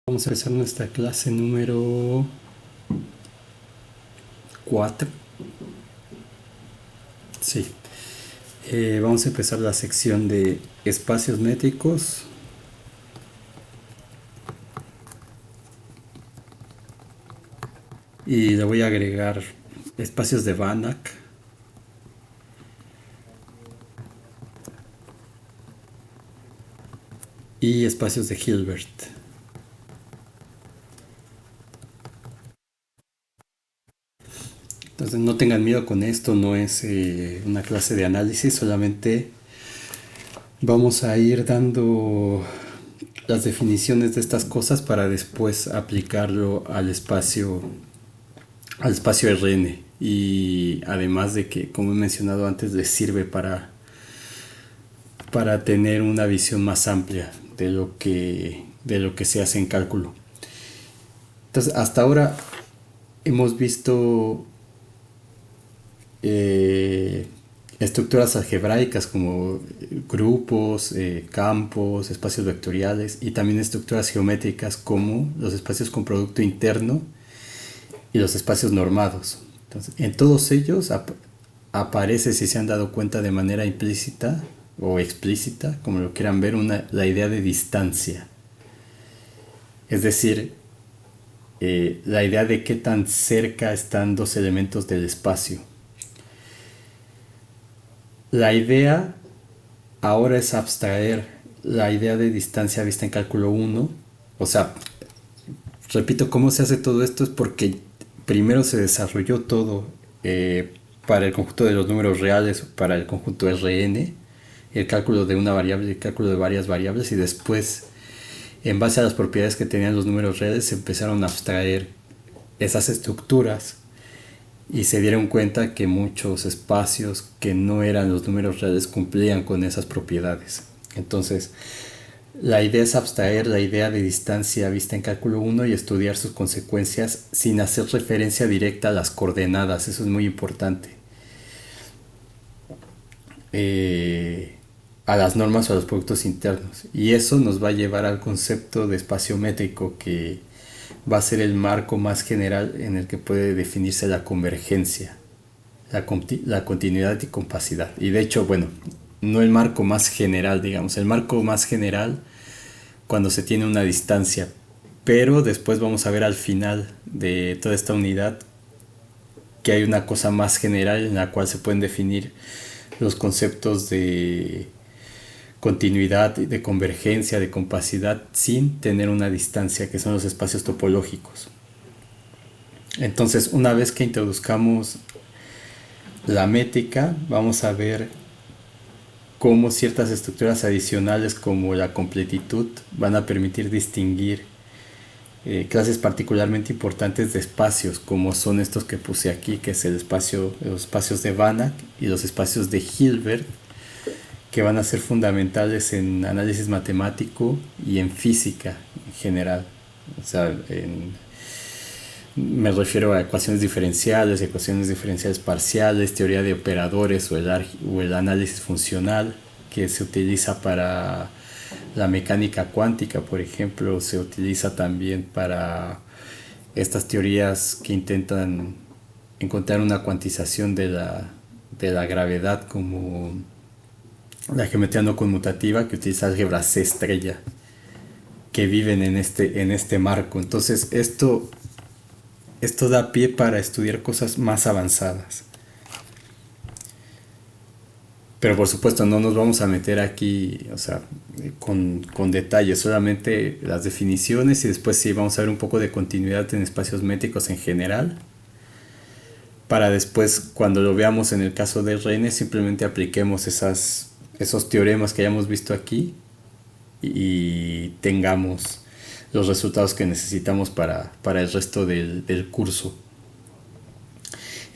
Vamos a empezar nuestra clase número 4. Sí. Vamos a empezar la sección de espacios métricos. Y le voy a agregar espacios de Banach. Y espacios de Hilbert. Entonces no tengan miedo con esto, no es una clase de análisis, solamente vamos a ir dando las definiciones de estas cosas para después aplicarlo al espacio RN. Y además de que, como he mencionado antes, les sirve para tener una visión más amplia de lo que se hace en cálculo. Entonces, hasta ahora hemos visto eh, estructuras algebraicas como grupos, campos, espacios vectoriales, y también estructuras geométricas como los espacios con producto interno y los espacios normados. Entonces, en todos ellos aparece, si se han dado cuenta de manera implícita o explícita, como lo quieran ver, la idea de distancia. Es decir, la idea de qué tan cerca están dos elementos del espacio. La idea ahora es abstraer la idea de distancia vista en cálculo 1. O sea, repito, cómo se hace todo esto es porque primero se desarrolló todo para el conjunto de los números reales, para el conjunto Rn, el cálculo de una variable, el cálculo de varias variables, y después, en base a las propiedades que tenían los números reales, se empezaron a abstraer esas estructuras y se dieron cuenta que muchos espacios que no eran los números reales cumplían con esas propiedades. Entonces, la idea es abstraer la idea de distancia vista en cálculo 1 y estudiar sus consecuencias sin hacer referencia directa a las coordenadas. Eso es muy importante. A las normas o a los productos internos. Y eso nos va a llevar al concepto de espacio métrico, que va a ser el marco más general en el que puede definirse la convergencia, la continuidad y compacidad. Y de hecho, bueno, no el marco más general, digamos, el marco más general cuando se tiene una distancia, pero después vamos a ver al final de toda esta unidad que hay una cosa más general en la cual se pueden definir los conceptos de continuidad, de convergencia, de compacidad, sin tener una distancia, que son los espacios topológicos. Entonces, una vez que introduzcamos la métrica, vamos a ver cómo ciertas estructuras adicionales como la completitud van a permitir distinguir clases particularmente importantes de espacios, como son estos que puse aquí, que es los espacios de Banach y los espacios de Hilbert, que van a ser fundamentales en análisis matemático y en física en general. O sea, me refiero a ecuaciones diferenciales parciales, teoría de operadores o el análisis funcional, que se utiliza para la mecánica cuántica, por ejemplo. Se utiliza también para estas teorías que intentan encontrar una cuantización de la gravedad, como la geometría no conmutativa, que utiliza álgebra C estrella, que viven en este marco. Entonces, esto da pie para estudiar cosas más avanzadas. Pero por supuesto no nos vamos a meter aquí, o sea, con detalles, solamente las definiciones, y después sí vamos a ver un poco de continuidad en espacios métricos en general, para después, cuando lo veamos en el caso de Rn, simplemente apliquemos esos teoremas que hayamos visto aquí y tengamos los resultados que necesitamos para el resto del curso.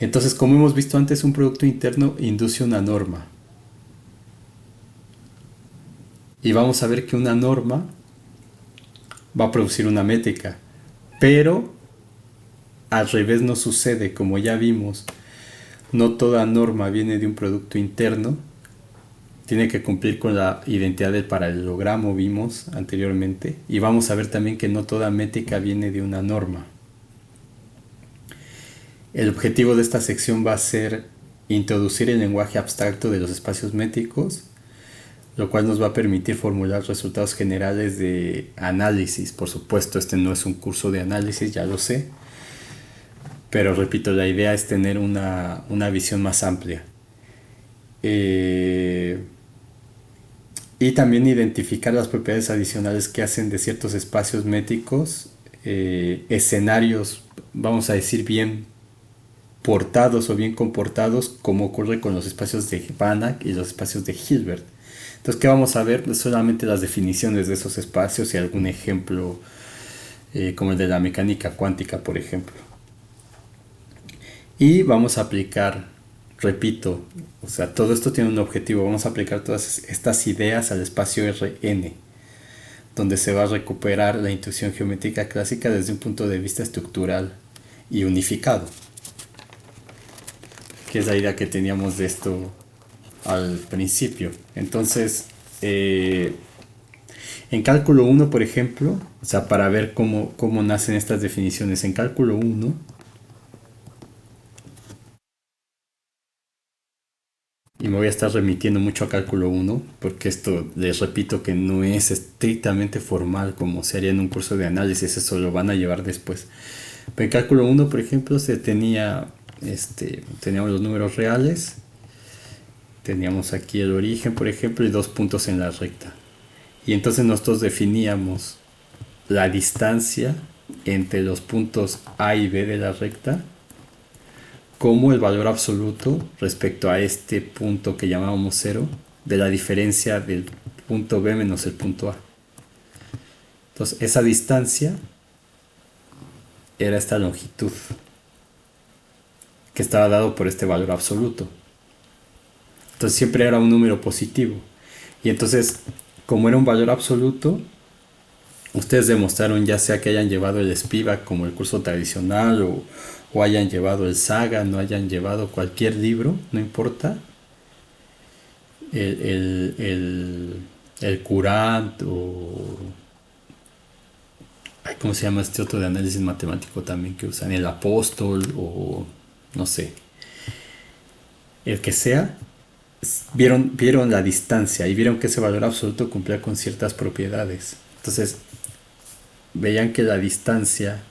Entonces, como hemos visto antes, un producto interno induce una norma. Y vamos a ver que una norma va a producir una métrica. Pero al revés no sucede, como ya vimos. No toda norma viene de un producto interno, tiene que cumplir con la identidad del paralelogramo, vimos anteriormente, y vamos a ver también que no toda métrica viene de una norma. El objetivo de esta sección va a ser introducir el lenguaje abstracto de los espacios métricos, lo cual nos va a permitir formular resultados generales de análisis. Por supuesto, este no es un curso de análisis, ya lo sé, pero repito, la idea es tener una visión más amplia. Y también identificar las propiedades adicionales que hacen de ciertos espacios métricos escenarios, vamos a decir, bien portados o bien comportados, como ocurre con los espacios de Banach y los espacios de Hilbert. Entonces, ¿qué vamos a ver? Solamente las definiciones de esos espacios y algún ejemplo como el de la mecánica cuántica, por ejemplo. Y vamos a aplicar, repito, o sea, todo esto tiene un objetivo. Vamos a aplicar todas estas ideas al espacio Rn, donde se va a recuperar la intuición geométrica clásica desde un punto de vista estructural y unificado, que es la idea que teníamos de esto al principio. Entonces, en cálculo 1, por ejemplo, o sea, para ver cómo nacen estas definiciones, en cálculo 1, y me voy a estar remitiendo mucho a cálculo 1, porque esto les repito que no es estrictamente formal como se haría en un curso de análisis, eso lo van a llevar después. Pero en cálculo 1, por ejemplo, teníamos los números reales, teníamos aquí el origen, por ejemplo, y 2 puntos en la recta. Y entonces nosotros definíamos la distancia entre los puntos A y B de la recta como el valor absoluto respecto a este punto que llamábamos 0 de la diferencia del punto B menos el punto A. Entonces esa distancia era esta longitud que estaba dado por este valor absoluto. Entonces siempre era un número positivo. Y entonces, como era un valor absoluto, ustedes demostraron, ya sea que hayan llevado el Spivak como el curso tradicional o hayan llevado el Sagan, o hayan llevado cualquier libro, no importa, el Courant o ¿cómo se llama este otro de análisis matemático también que usan? El Apóstol o no sé, el que sea, vieron la distancia y vieron que ese valor absoluto cumplía con ciertas propiedades. Entonces veían que la distancia,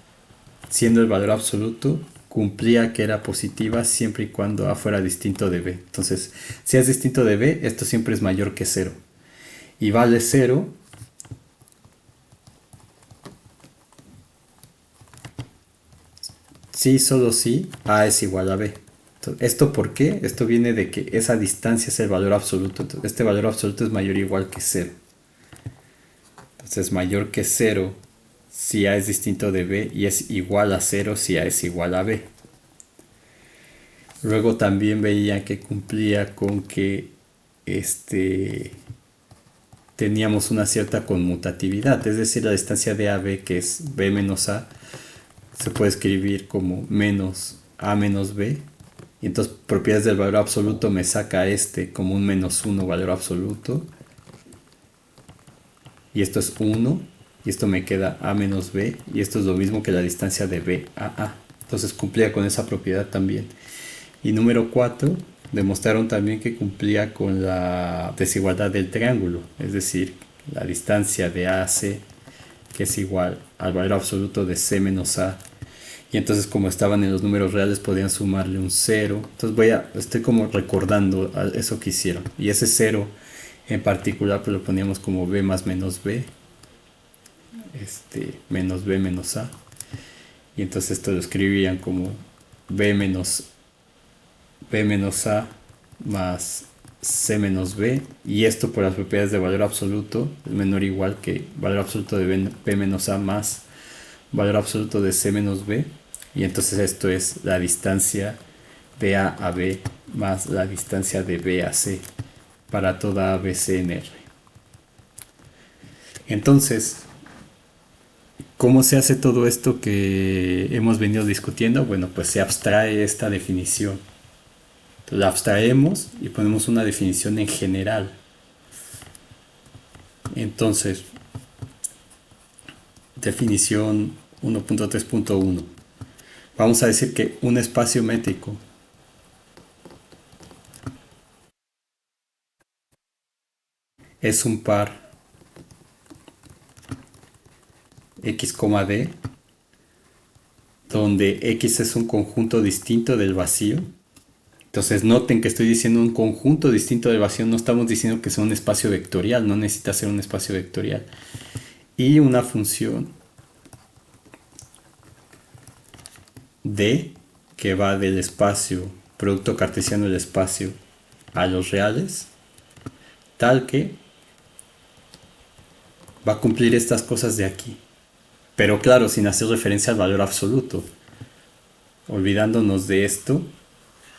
siendo el valor absoluto, cumplía que era positiva siempre y cuando A fuera distinto de B. Entonces, si es distinto de B, esto siempre es mayor que 0. Y vale 0 si, solo si A es igual a B. Entonces, ¿esto por qué? Esto viene de que esa distancia es el valor absoluto. Entonces, este valor absoluto es mayor o igual que 0. Entonces, mayor que 0 si A es distinto de B y es igual a 0 si A es igual a B. Luego también veían que cumplía con que teníamos una cierta conmutatividad, es decir, la distancia de AB, que es B menos A, se puede escribir como menos A menos B, y entonces propiedades del valor absoluto me saca como un menos 1 valor absoluto, y esto es 1, y esto me queda A menos B, y esto es lo mismo que la distancia de B a A. Entonces cumplía con esa propiedad también. Y número 4, demostraron también que cumplía con la desigualdad del triángulo, es decir, la distancia de A a C, que es igual al valor absoluto de C menos A. Y entonces, como estaban en los números reales, podían sumarle un 0. Entonces estoy como recordando eso que hicieron. Y ese 0 en particular pues lo poníamos como B más menos B, menos B menos A. Y entonces esto lo escribían como B menos A más C menos B, y esto por las propiedades de valor absoluto es menor o igual que valor absoluto de B menos A más valor absoluto de C menos B, y entonces esto es la distancia de A a B más la distancia de B a C para toda ABC en R. Entonces, ¿cómo se hace todo esto que hemos venido discutiendo? Bueno, pues se abstrae esta definición. La abstraemos y ponemos una definición en general Entonces, definición 1.3.1. Vamos a decir que un espacio métrico es un par x, d, donde x es un conjunto distinto del vacío. Entonces noten que estoy diciendo un conjunto distinto del vacío, no estamos diciendo que sea un espacio vectorial, no necesita ser un espacio vectorial. Y una función d que va del espacio, producto cartesiano del espacio, a los reales, tal que va a cumplir estas cosas de aquí. Pero claro, sin hacer referencia al valor absoluto. Olvidándonos de esto,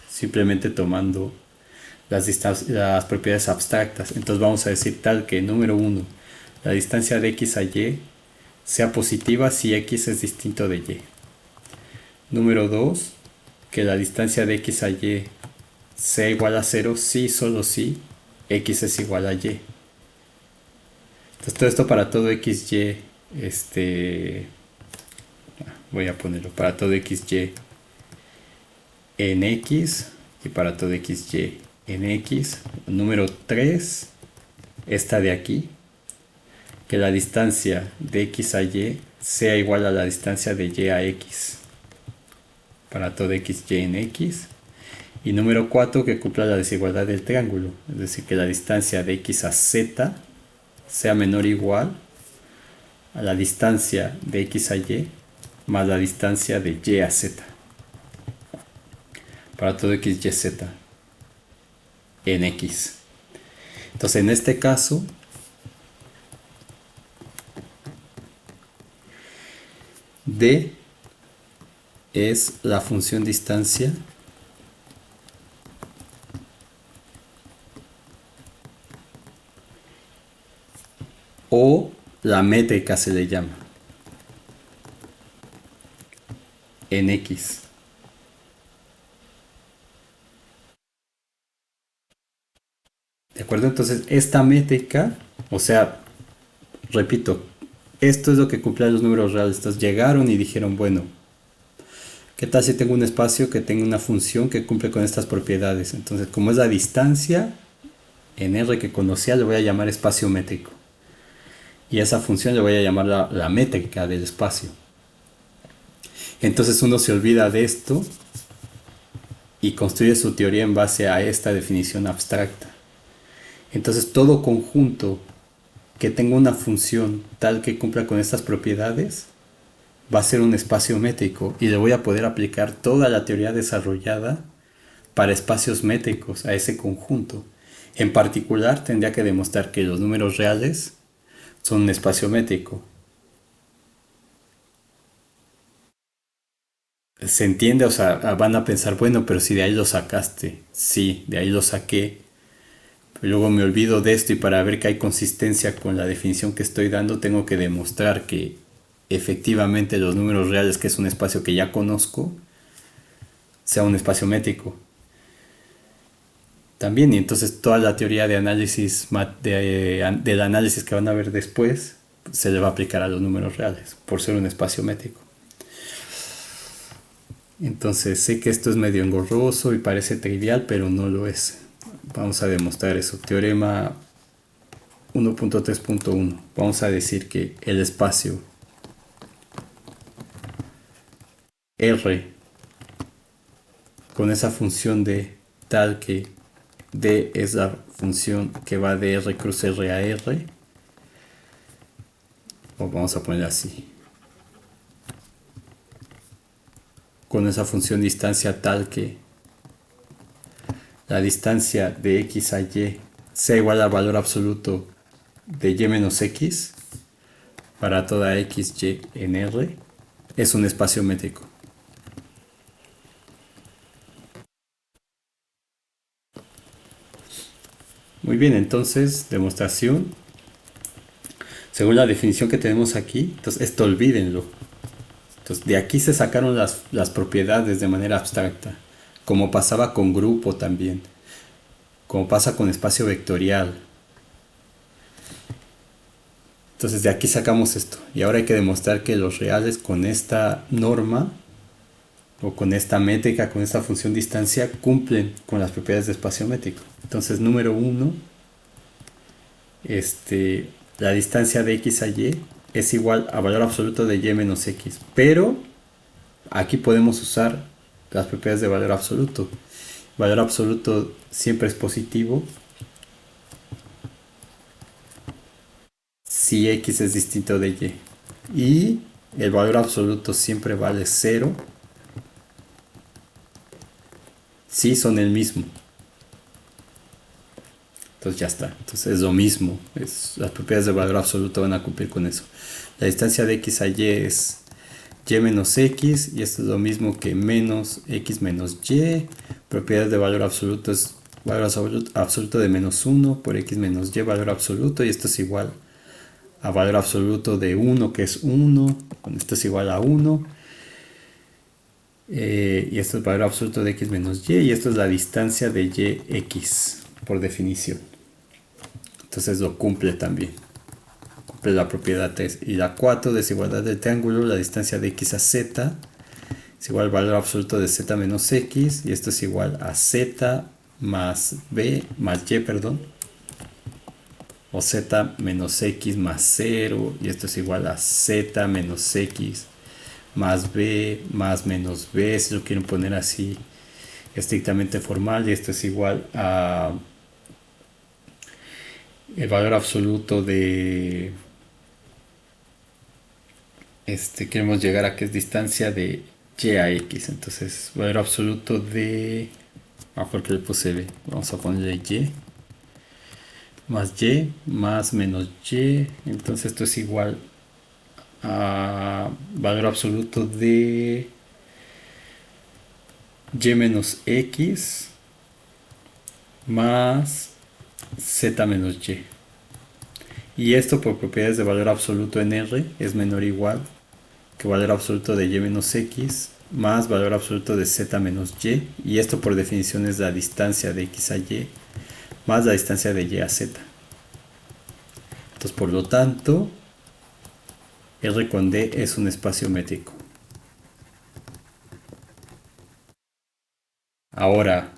simplemente tomando las propiedades abstractas. Entonces vamos a decir tal que, número 1, la distancia de x a y sea positiva si x es distinto de y. Número 2, que la distancia de x a y sea igual a 0 si, solo si, x es igual a y. Entonces todo esto para todo xy, voy a ponerlo para todo xy en x y para todo xy en x. Número 3, esta de aquí, que la distancia de x a y sea igual a la distancia de y a x para todo xy en x. Y número 4, que cumpla la desigualdad del triángulo, es decir, que la distancia de x a z sea menor o igual a la distancia de x a y más la distancia de y a z para todo x, y, z en x. Entonces en este caso d es la función distancia o la métrica se le llama en x. ¿De acuerdo? Entonces esta métrica, o sea, repito, esto es lo que cumple los números reales. Entonces llegaron y dijeron, bueno, ¿qué tal si tengo un espacio que tenga una función que cumple con estas propiedades? Entonces, como es la distancia en R que conocía, le voy a llamar espacio métrico. Y a esa función le voy a llamar la métrica del espacio. Entonces uno se olvida de esto y construye su teoría en base a esta definición abstracta. Entonces todo conjunto que tenga una función tal que cumpla con estas propiedades va a ser un espacio métrico y le voy a poder aplicar toda la teoría desarrollada para espacios métricos a ese conjunto. En particular tendría que demostrar que los números reales son un espacio métrico. ¿Se entiende? O sea, van a pensar, bueno, pero si de ahí lo sacaste. Sí, de ahí lo saqué. Pero luego me olvido de esto y para ver que hay consistencia con la definición que estoy dando, tengo que demostrar que efectivamente los números reales, que es un espacio que ya conozco, sea un espacio métrico. También, y entonces toda la teoría de análisis, del análisis que van a ver después, se le va a aplicar a los números reales, por ser un espacio métrico. Entonces sé que esto es medio engorroso y parece trivial, pero no lo es. Vamos a demostrar eso. Teorema 1.3.1. Vamos a decir que el espacio R con esa función de tal que D es la función que va de R cruz R a R, o vamos a poner así, con esa función distancia tal que la distancia de x a y sea igual al valor absoluto de y menos x para toda x, y en R, es un espacio métrico. Muy bien, entonces, demostración. Según la definición que tenemos aquí, entonces esto olvídenlo. Entonces, de aquí se sacaron las propiedades de manera abstracta, como pasaba con grupo también, como pasa con espacio vectorial. Entonces de aquí sacamos esto. Y ahora hay que demostrar que los reales con esta norma o con esta métrica, con esta función distancia, cumplen con las propiedades de espacio métrico. Entonces número 1, la distancia de x a y es igual a valor absoluto de y menos x. Pero aquí podemos usar las propiedades de valor absoluto. Valor absoluto siempre es positivo si x es distinto de y. Y el valor absoluto siempre vale 0 si son el mismo. Entonces ya está. Entonces es lo mismo. Las propiedades de valor absoluto van a cumplir con eso. La distancia de x a y es y menos x. Y esto es lo mismo que menos x menos y. Propiedades de valor absoluto es valor absoluto de menos 1 por x menos y valor absoluto. Y esto es igual a valor absoluto de 1, que es 1. Cuando esto es igual a 1. Y esto es valor absoluto de x menos y. Y esto es la distancia de yx por definición. Entonces lo cumple también. Cumple la propiedad 3. Y la 4, desigualdad del triángulo, la distancia de x a z es igual al valor absoluto de z menos x. Y esto es igual a z más b, más y, perdón. O z menos x más 0. Y esto es igual a z menos x más b más menos b, si lo quieren poner así estrictamente formal. Y esto es igual a el valor absoluto de queremos llegar a que es distancia de y a x. Entonces valor absoluto de porque le puse b, vamos a ponerle y más menos y. Entonces esto es igual a valor absoluto de y menos x más z menos y. Y esto por propiedades de valor absoluto en R es menor o igual que valor absoluto de y menos x más valor absoluto de z menos y. Y esto por definición es la distancia de x a y más la distancia de y a z. Entonces por lo tanto R con D es un espacio métrico. Ahora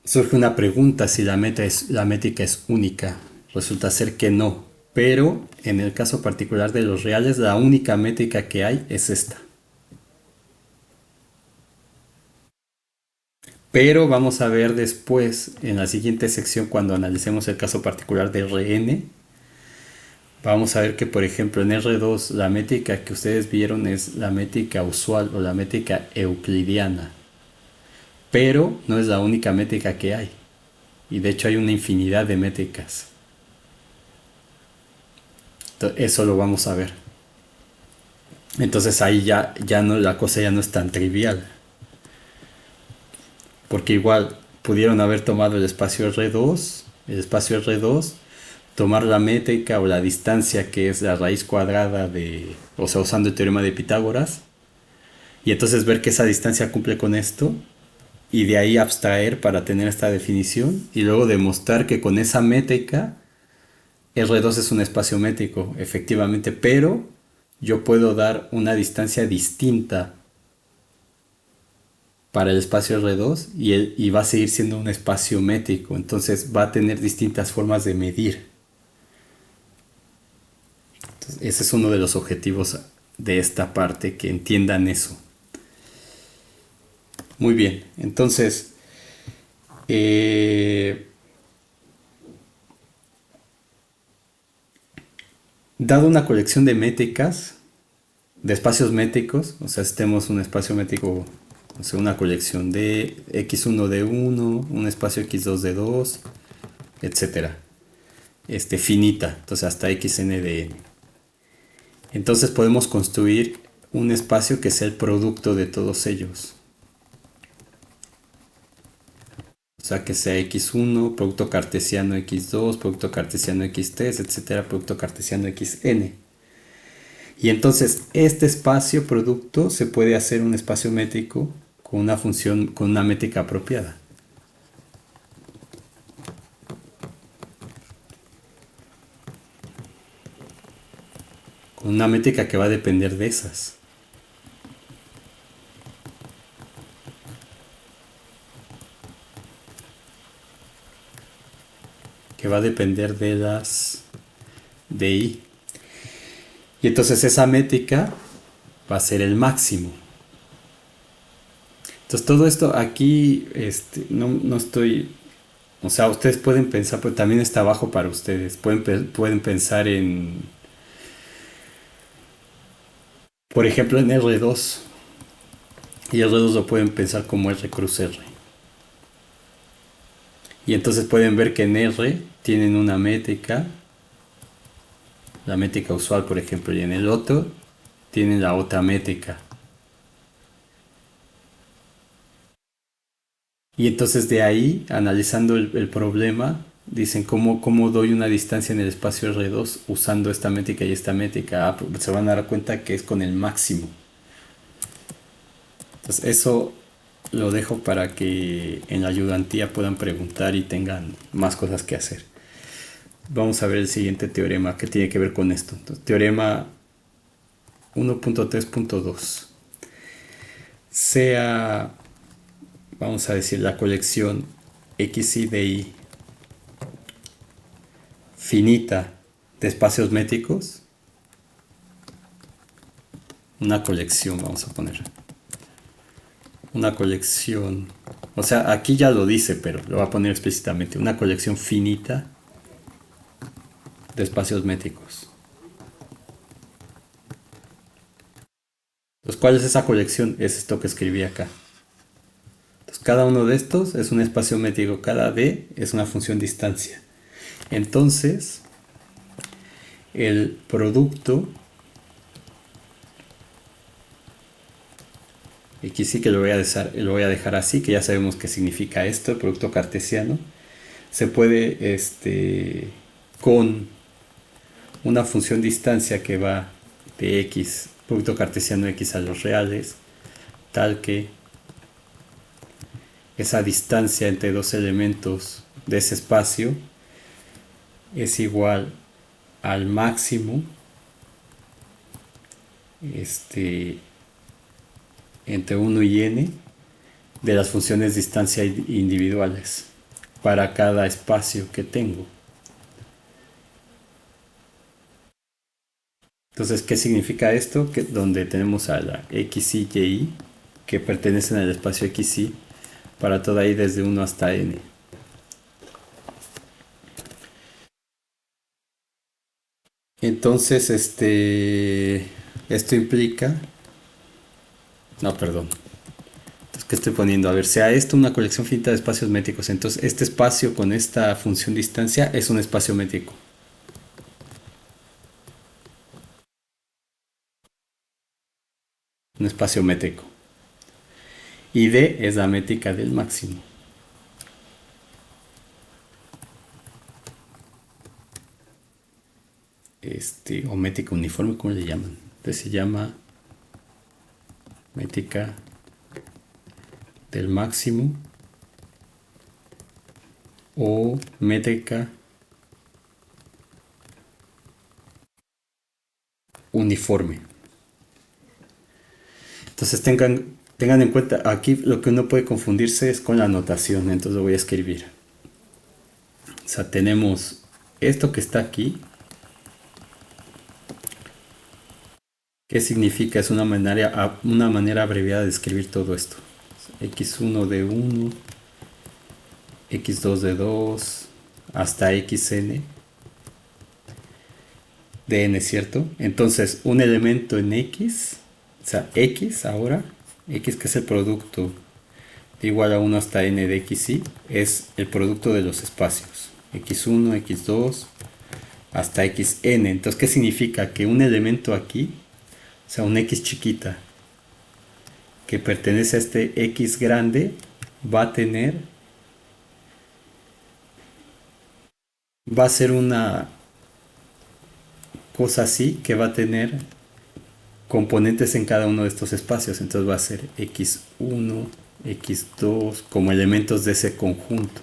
surge una pregunta si la métrica es única. Resulta ser que no, pero en el caso particular de los reales la única métrica que hay es esta. Pero vamos a ver después, en la siguiente sección, cuando analicemos el caso particular de Rn, vamos a ver que, por ejemplo, en R2 la métrica que ustedes vieron es la métrica usual o la métrica euclidiana. Pero no es la única métrica que hay. Y de hecho hay una infinidad de métricas. Eso lo vamos a ver. Entonces ahí ya no, la cosa ya no es tan trivial. Porque igual pudieron haber tomado el espacio R2, tomar la métrica o la distancia que es la raíz cuadrada de, o sea, usando el teorema de Pitágoras, y entonces ver que esa distancia cumple con esto, y de ahí abstraer para tener esta definición, y luego demostrar que con esa métrica R2 es un espacio métrico, efectivamente, pero yo puedo dar una distancia distinta para el espacio R2 y va a seguir siendo un espacio métrico, entonces va a tener distintas formas de medir. Entonces, ese es uno de los objetivos de esta parte, que entiendan eso. Muy bien, entonces dado una colección de métricas, de espacios métricos, o sea, si tenemos un espacio métrico, o sea, una colección de x1 de 1, un espacio x2 de 2, etcétera, finita, entonces hasta xn de n. Entonces podemos construir un espacio que sea el producto de todos ellos. O sea, que sea x1, producto cartesiano x2, producto cartesiano x3, etcétera, producto cartesiano xn. Y entonces este espacio producto se puede hacer un espacio métrico con una función, con una métrica apropiada. Una métrica que va a depender de esas. Que va a depender de las de I. Y entonces esa métrica va a ser el máximo. Entonces todo esto aquí no estoy... O sea, ustedes pueden pensar, pero también está abajo para ustedes. Pueden pensar en, por ejemplo, en R2. Y R2 lo pueden pensar como R cruz R. Y entonces pueden ver que en R tienen una métrica, la métrica usual, por ejemplo, y en el otro tienen la otra métrica. Y entonces de ahí, analizando el problema, dicen cómo doy una distancia en el espacio R2 usando esta métrica y esta métrica. Se van a dar cuenta que es con el máximo. Entonces eso lo dejo para que en la ayudantía puedan preguntar y tengan más cosas que hacer. Vamos a ver el siguiente teorema que tiene que ver con esto. Entonces, teorema 1.3.2. Sea, vamos a decir, la colección xi de i finita de espacios métricos. Una colección, vamos a poner. Una colección, o sea, aquí ya lo dice, pero lo va a poner explícitamente. Una colección finita de espacios métricos. Entonces, ¿cuál es esa colección? Es esto que escribí acá. Entonces, cada uno de estos es un espacio métrico. Cada D es una función distancia. Entonces, el producto aquí sí que lo voy a dejar así, que ya sabemos qué significa esto, el producto cartesiano. Se puede, con una función distancia que va de x, producto cartesiano x a los reales, tal que esa distancia entre dos elementos de ese espacio es igual al máximo entre 1 y n de las funciones distancia individuales para cada espacio que tengo. Entonces, ¿qué significa esto? Que donde tenemos a la xi y y que pertenecen al espacio xi para toda i desde 1 hasta n. Entonces, esto implica... No, perdón. Entonces, ¿qué estoy poniendo? A ver, sea esto una colección finita de espacios métricos. Entonces, este espacio con esta función distancia es un espacio métrico. Un espacio métrico. Y D es la métrica del máximo. O métrica uniforme, ¿cómo le llaman? Entonces se llama métrica del máximo o métrica uniforme. Entonces tengan en cuenta, aquí lo que uno puede confundirse es con la notación, entonces lo voy a escribir. O sea, tenemos esto que está aquí. ¿Qué significa? Es una manera abreviada de escribir todo esto. x1 de 1, x2 de 2, hasta xn de n, ¿cierto? Entonces, un elemento en x, o sea, x ahora, x que es el producto de igual a 1 hasta n de xy, es el producto de los espacios. x1, x2, hasta xn. Entonces, ¿qué significa? Que un elemento aquí, o sea, un x chiquita, que pertenece a este x grande, va a ser una cosa así, que va a tener componentes en cada uno de estos espacios. Entonces va a ser x1, x2, como elementos de ese conjunto.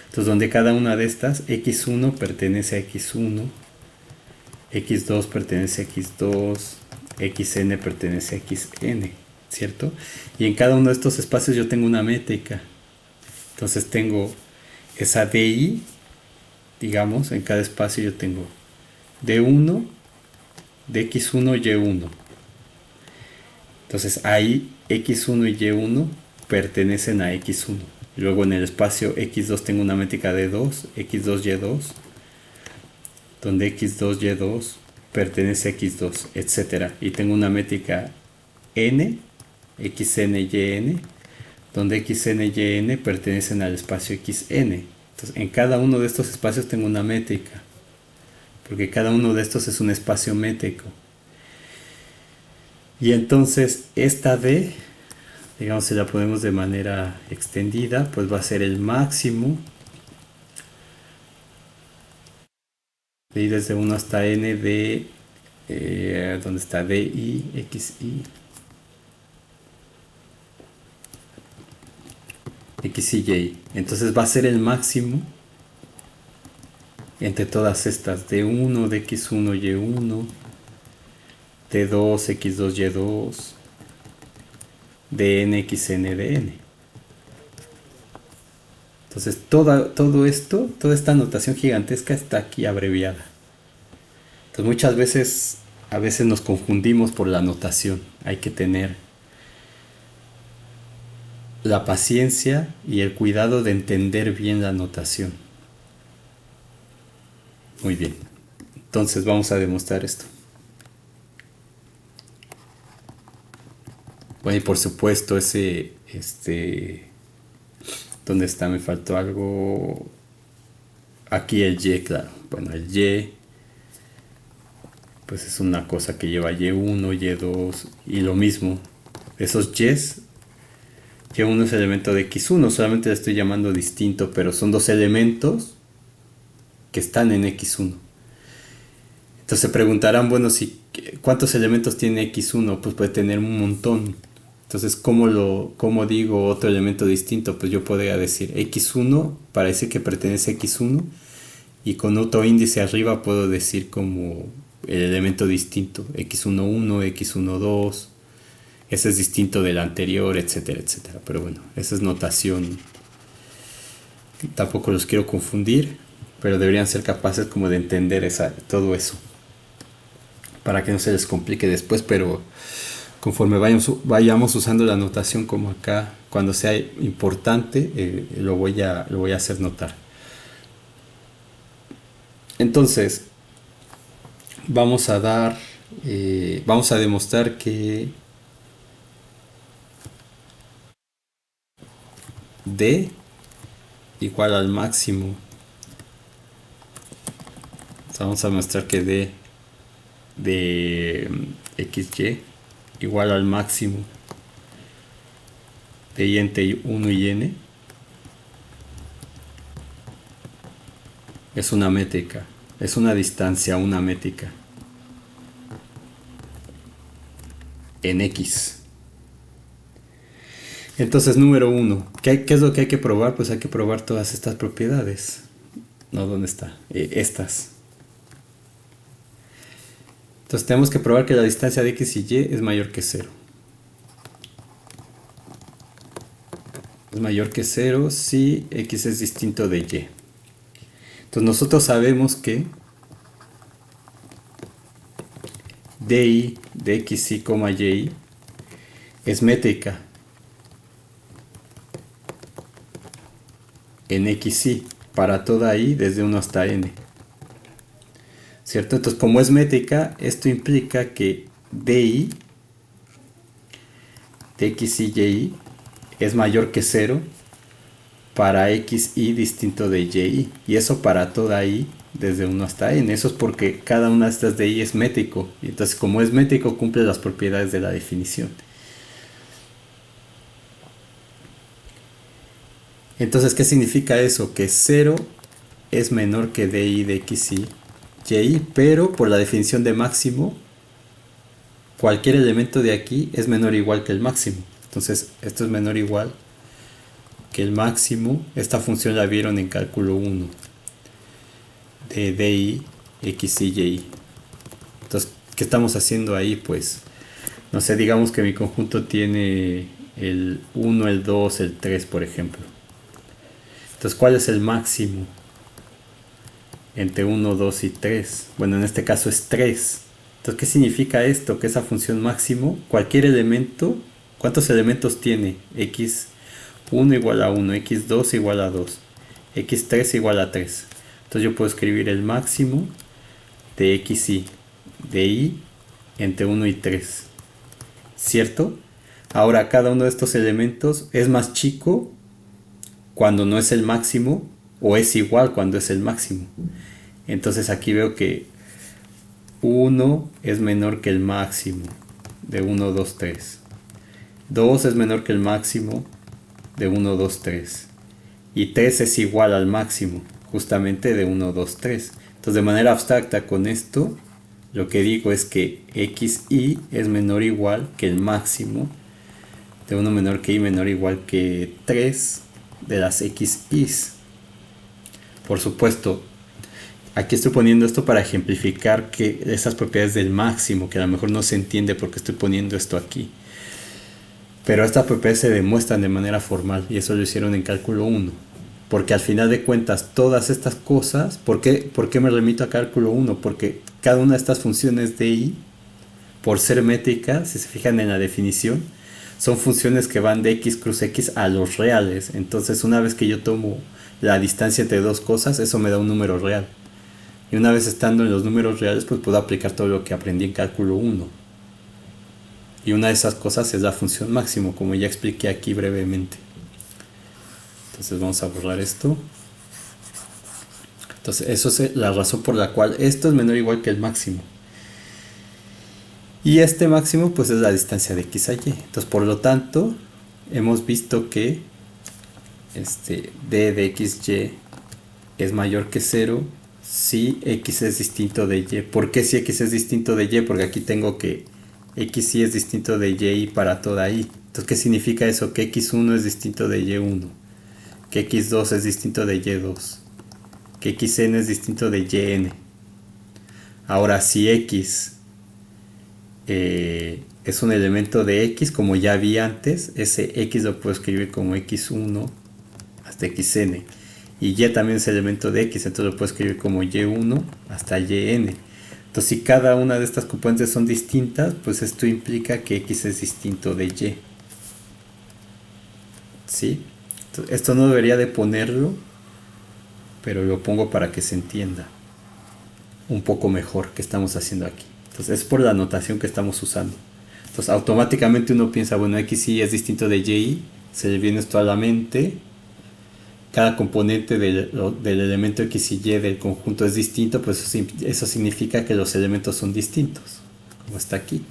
Entonces donde cada una de estas, x1 pertenece a x1, x2 pertenece a x2, xn pertenece a xn, ¿cierto? Y en cada uno de estos espacios yo tengo una métrica. Entonces tengo esa DI, digamos, en cada espacio yo tengo D1, DX1, Y1. Entonces ahí X1 y Y1 pertenecen a X1. Luego en el espacio X2 tengo una métrica de 2, X2, Y2, donde X2, Y2 pertenece a X2, etc. Y tengo una métrica N, XN, YN, donde XN y YN pertenecen al espacio XN. Entonces en cada uno de estos espacios tengo una métrica, porque cada uno de estos es un espacio métrico. Y entonces esta D, digamos, si la ponemos de manera extendida, pues va a ser el máximo de I desde 1 hasta N de, ¿dónde está? DI, XI, X y Y. Entonces va a ser el máximo entre todas estas, D1, DX1, Y1, D2, X2, Y2, DN, XN, DN. Entonces todo esto, toda esta notación gigantesca está aquí abreviada. Entonces muchas veces, a veces nos confundimos por la notación. Hay que tener la paciencia y el cuidado de entender bien la notación. Muy bien. Entonces vamos a demostrar esto. Bueno, y por supuesto ¿dónde está? Me faltó algo. Aquí el Y, claro. Bueno, el Y, pues es una cosa que lleva Y1, Y2 y lo mismo. Esos Y's, Y1 es elemento de X1, solamente le estoy llamando distinto, pero son dos elementos que están en X1. Entonces se preguntarán, bueno, ¿cuántos elementos tiene X1? Pues puede tener un montón. Entonces, ¿cómo digo otro elemento distinto? Pues yo podría decir X1 para decir que pertenece a X1 y con otro índice arriba puedo decir como el elemento distinto, X11, X12, ese es distinto del anterior, etcétera, etcétera. Pero bueno, esa es notación. Tampoco los quiero confundir, pero deberían ser capaces como de entender todo eso, para que no se les complique después, pero conforme vayamos usando la notación como acá, cuando sea importante, lo voy a hacer notar. Entonces, vamos a demostrar que D igual al máximo. Entonces, vamos a mostrar que D de XY igual al máximo de Y entre 1 y N es una métrica, es una distancia, una métrica en X. Entonces, número 1, ¿qué es lo que hay que probar? Pues hay que probar todas estas propiedades. No, ¿dónde está? Estas. Entonces tenemos que probar que la distancia de X y Y es mayor que 0. Es mayor que 0 si X es distinto de Y. Entonces nosotros sabemos que DI de XY, Y es métrica en XY para toda Y desde 1 hasta N. ¿Cierto? Entonces, como es métrica, esto implica que DI de X y Y es mayor que 0 para XY distinto de YI. Y eso para toda Y desde 1 hasta N. Eso es porque cada una de estas de Y es métrico. Y entonces, como es métrico, cumple las propiedades de la definición. Entonces, ¿qué significa eso? Que 0 es menor que DI de XY, Y, pero por la definición de máximo, cualquier elemento de aquí es menor o igual que el máximo. Entonces, esto es menor o igual que el máximo. Esta función la vieron en cálculo 1 de DI, X y Y. Entonces, ¿qué estamos haciendo ahí? Pues, no sé, digamos que mi conjunto tiene el 1, el 2, el 3, por ejemplo. Entonces, ¿cuál es el máximo entre 1, 2 y 3? Bueno, en este caso es 3. Entonces, ¿qué significa esto? Que esa función máximo, cualquier elemento, ¿cuántos elementos tiene? X1 igual a 1, x2 igual a 2, x3 igual a 3. Entonces yo puedo escribir el máximo de xy, de y entre 1 y 3. ¿Cierto? Ahora, cada uno de estos elementos es más chico cuando no es el máximo o es igual cuando es el máximo. Entonces aquí veo que 1 es menor que el máximo de 1, 2, 3. 2 es menor que el máximo de 1, 2, 3. Y 3 es igual al máximo justamente de 1, 2, 3. Entonces de manera abstracta con esto lo que digo es que xy es menor o igual que el máximo de 1 menor que y menor o igual que 3 de las xy's. Por supuesto, aquí estoy poniendo esto para ejemplificar que esas propiedades del máximo, que a lo mejor no se entiende porque estoy poniendo esto aquí. Pero estas propiedades se demuestran de manera formal y eso lo hicieron en cálculo 1. Porque al final de cuentas todas estas cosas, ¿por qué me remito a cálculo 1? Porque cada una de estas funciones de y, por ser métricas, si se fijan en la definición, son funciones que van de x cruz x a los reales. Entonces una vez que yo tomo la distancia entre dos cosas, eso me da un número real. Y una vez estando en los números reales, pues puedo aplicar todo lo que aprendí en cálculo 1. Y una de esas cosas es la función máximo, como ya expliqué aquí brevemente. Entonces vamos a borrar esto. Entonces eso es la razón por la cual esto es menor o igual que el máximo. Y este máximo pues es la distancia de x a y. Entonces por lo tanto hemos visto que d de xy es mayor que 0 si x es distinto de y. ¿Por qué si x es distinto de y? Porque aquí tengo que xy es distinto de y para toda y. Entonces, ¿qué significa eso? Que x1 es distinto de y1, que x2 es distinto de y2, que xn es distinto de yn. Ahora, si x es un elemento de x, como ya vi antes, ese x lo puedo escribir como x1 hasta xn. Y y también es elemento de x, entonces lo puedo escribir como y1 hasta yn. Entonces, si cada una de estas componentes son distintas, pues esto implica que x es distinto de y. ¿Sí? Entonces, esto no debería de ponerlo, pero lo pongo para que se entienda un poco mejor qué estamos haciendo aquí. Entonces, es por la notación que estamos usando. Entonces, automáticamente uno piensa, bueno, xy es distinto de y, se le viene esto a la mente. Cada componente del elemento x y y del conjunto es distinto, pues eso significa que los elementos son distintos, como está aquí.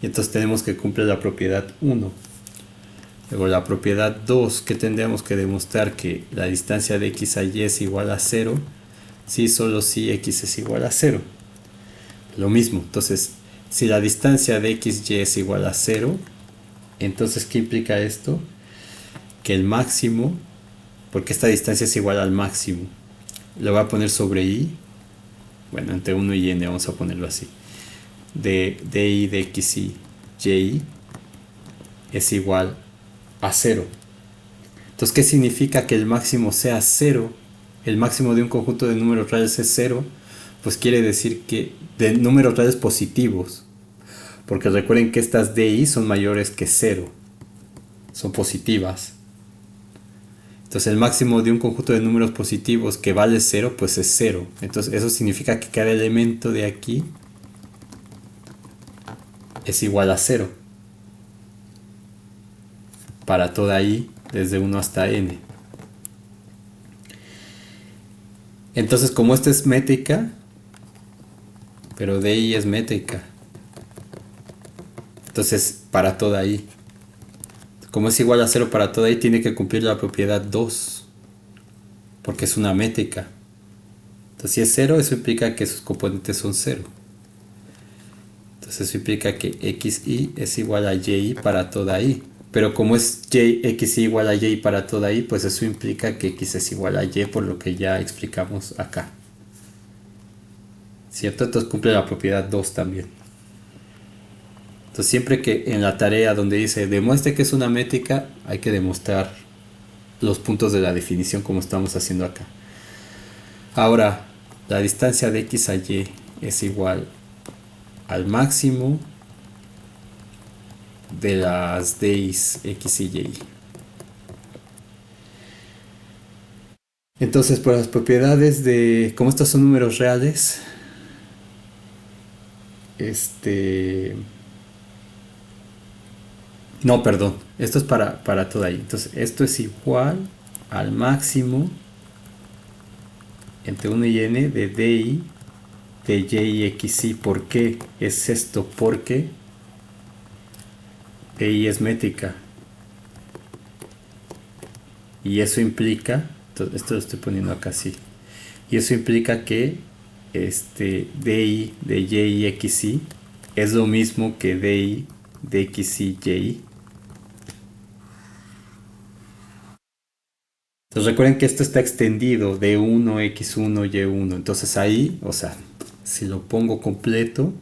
Y entonces tenemos que cumplir la propiedad 1. Luego la propiedad 2, que tendríamos que demostrar que la distancia de x a y es igual a 0, si solo si x es igual a 0. Lo mismo, entonces, si la distancia de x y es igual a 0, entonces, ¿qué implica esto? Que el máximo, porque esta distancia es igual al máximo, lo voy a poner sobre y, bueno, entre 1 y n, vamos a ponerlo así, de y de x y es igual a 0. Entonces, ¿qué significa que el máximo sea 0? El máximo de un conjunto de números reales es 0, pues quiere decir que de números reales positivos, porque recuerden que estas DI son mayores que 0, son positivas. Entonces el máximo de un conjunto de números positivos que vale 0, pues es 0. Entonces eso significa que cada elemento de aquí es igual a 0 para toda i desde 1 hasta n. Entonces, como esta es métrica, pero DI es métrica, entonces para toda i, como es igual a 0 para toda i, tiene que cumplir la propiedad 2, porque es una métrica. Entonces, si es 0, eso implica que sus componentes son 0. Entonces, eso implica que xy es igual a y para toda i. Pero como es xy igual a y para toda i, pues eso implica que x es igual a y, por lo que ya explicamos acá. ¿cierto? Entonces cumple la propiedad 2 también. Entonces siempre que en la tarea donde dice demuestre que es una métrica, hay que demostrar los puntos de la definición como estamos haciendo acá. Ahora, la distancia de x a y es igual al máximo de las di's x y y. Entonces, por las propiedades de, como estos son números reales, no, perdón, esto es para toda y. Entonces, esto es igual al máximo entre 1 y n de di de y x y. ¿Por qué es esto? Porque di es métrica. Y eso implica, esto lo estoy poniendo acá así, y eso implica que di de y x y es lo mismo que di de x y y. Entonces recuerden que esto está extendido de 1, x1, y1. Entonces ahí, o sea, si lo pongo completo,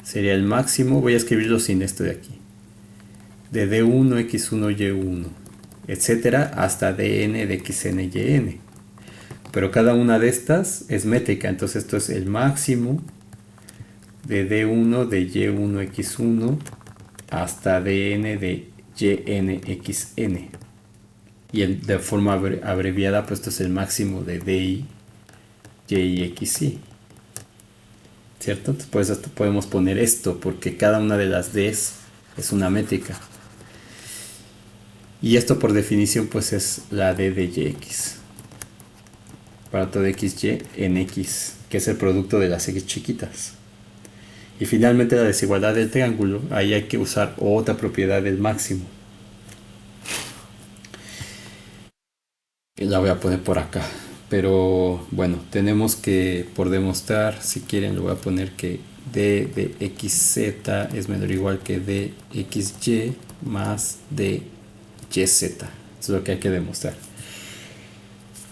sería el máximo. Voy a escribirlo sin esto de aquí. De d1, x1, y1, etcétera, hasta dn de xn, yn. Pero cada una de estas es métrica. Entonces esto es el máximo de d1 de y1, x1 hasta dn de yn, xn. Y de forma abreviada, pues esto es el máximo de di, y, x, y. ¿Cierto? Entonces, pues hasta podemos poner esto, porque cada una de las d's es una métrica. Y esto por definición, pues es la d de yx. Para todo xy en x, que es el producto de las x chiquitas. Y finalmente la desigualdad del triángulo, ahí hay que usar otra propiedad del máximo. La voy a poner por acá. Pero bueno, tenemos que, por demostrar, si quieren, lo voy a poner que d de xz es menor o igual que d xy más d yz. Eso es lo que hay que demostrar.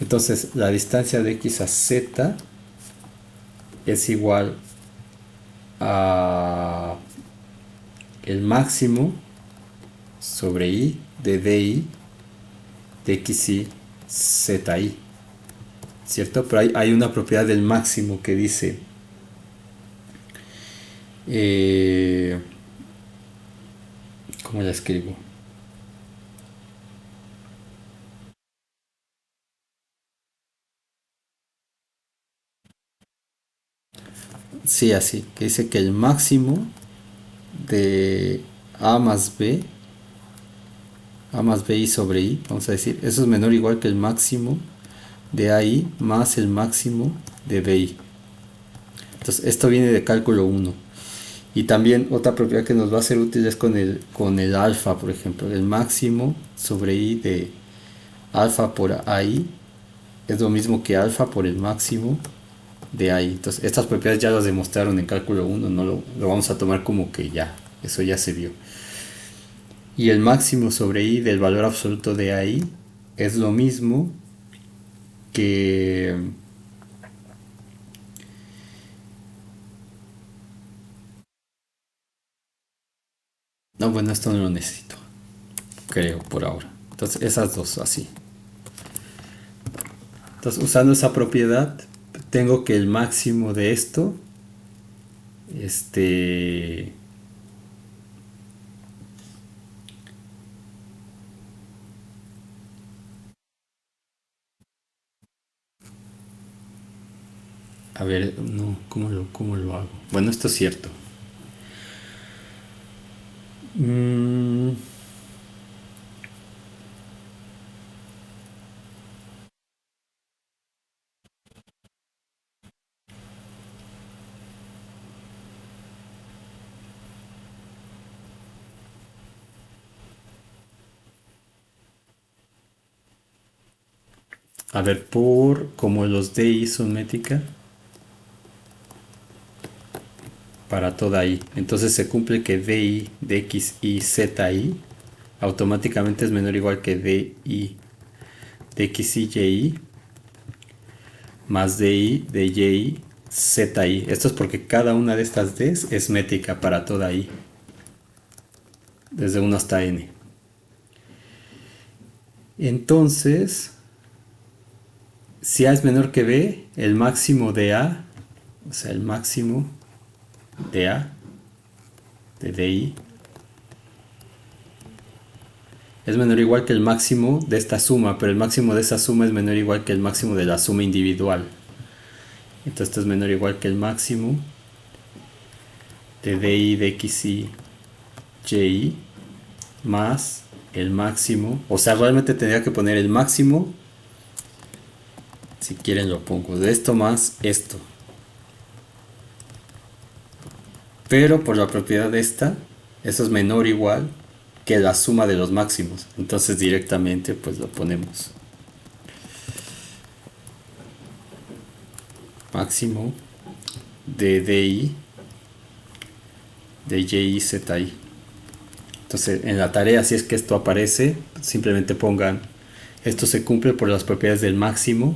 Entonces, la distancia de x a z es igual a el máximo sobre y de di de xy zi, ¿cierto? Pero hay una propiedad del máximo que dice ¿cómo la escribo? Sí, así, que dice que el máximo de a más b i sobre i, vamos a decir, eso es menor o igual que el máximo de AI más el máximo de BI. Entonces esto viene de cálculo 1. Y también otra propiedad que nos va a ser útil es con el alfa, por ejemplo. El máximo sobre I de alfa por AI es lo mismo que alfa por el máximo de AI. Entonces estas propiedades ya las demostraron en cálculo 1, no lo vamos a tomar como que ya, eso ya se vio. Y el máximo sobre I del valor absoluto de AI es lo mismo que no, bueno, esto no lo necesito, creo, por ahora. Entonces, esas dos, así. Entonces, usando esa propiedad, tengo que el máximo de esto, a ver, no, ¿cómo lo hago? Bueno, esto es cierto. A ver, como los DI son métrica, para toda I. Entonces se cumple que DI de X, Y, Z, I automáticamente es menor o igual que DI de X, Y, Y más DI de Y, ZI. Esto es porque cada una de estas Ds es métrica para toda I, desde 1 hasta N. Entonces, si A es menor que B, el máximo de A, o sea, el máximo de A, de DI, es menor o igual que el máximo de esta suma, pero el máximo de esa suma es menor o igual que el máximo de la suma individual. Entonces esto es menor o igual que el máximo de DI, de XI, YI, más el máximo, o sea, realmente tendría que poner el máximo, si quieren lo pongo, de esto más esto. Pero por la propiedad de esta, eso es menor o igual que la suma de los máximos. Entonces directamente pues lo ponemos. Máximo de DI, de YI, ZI. Entonces en la tarea, si es que esto aparece, simplemente pongan, esto se cumple por las propiedades del máximo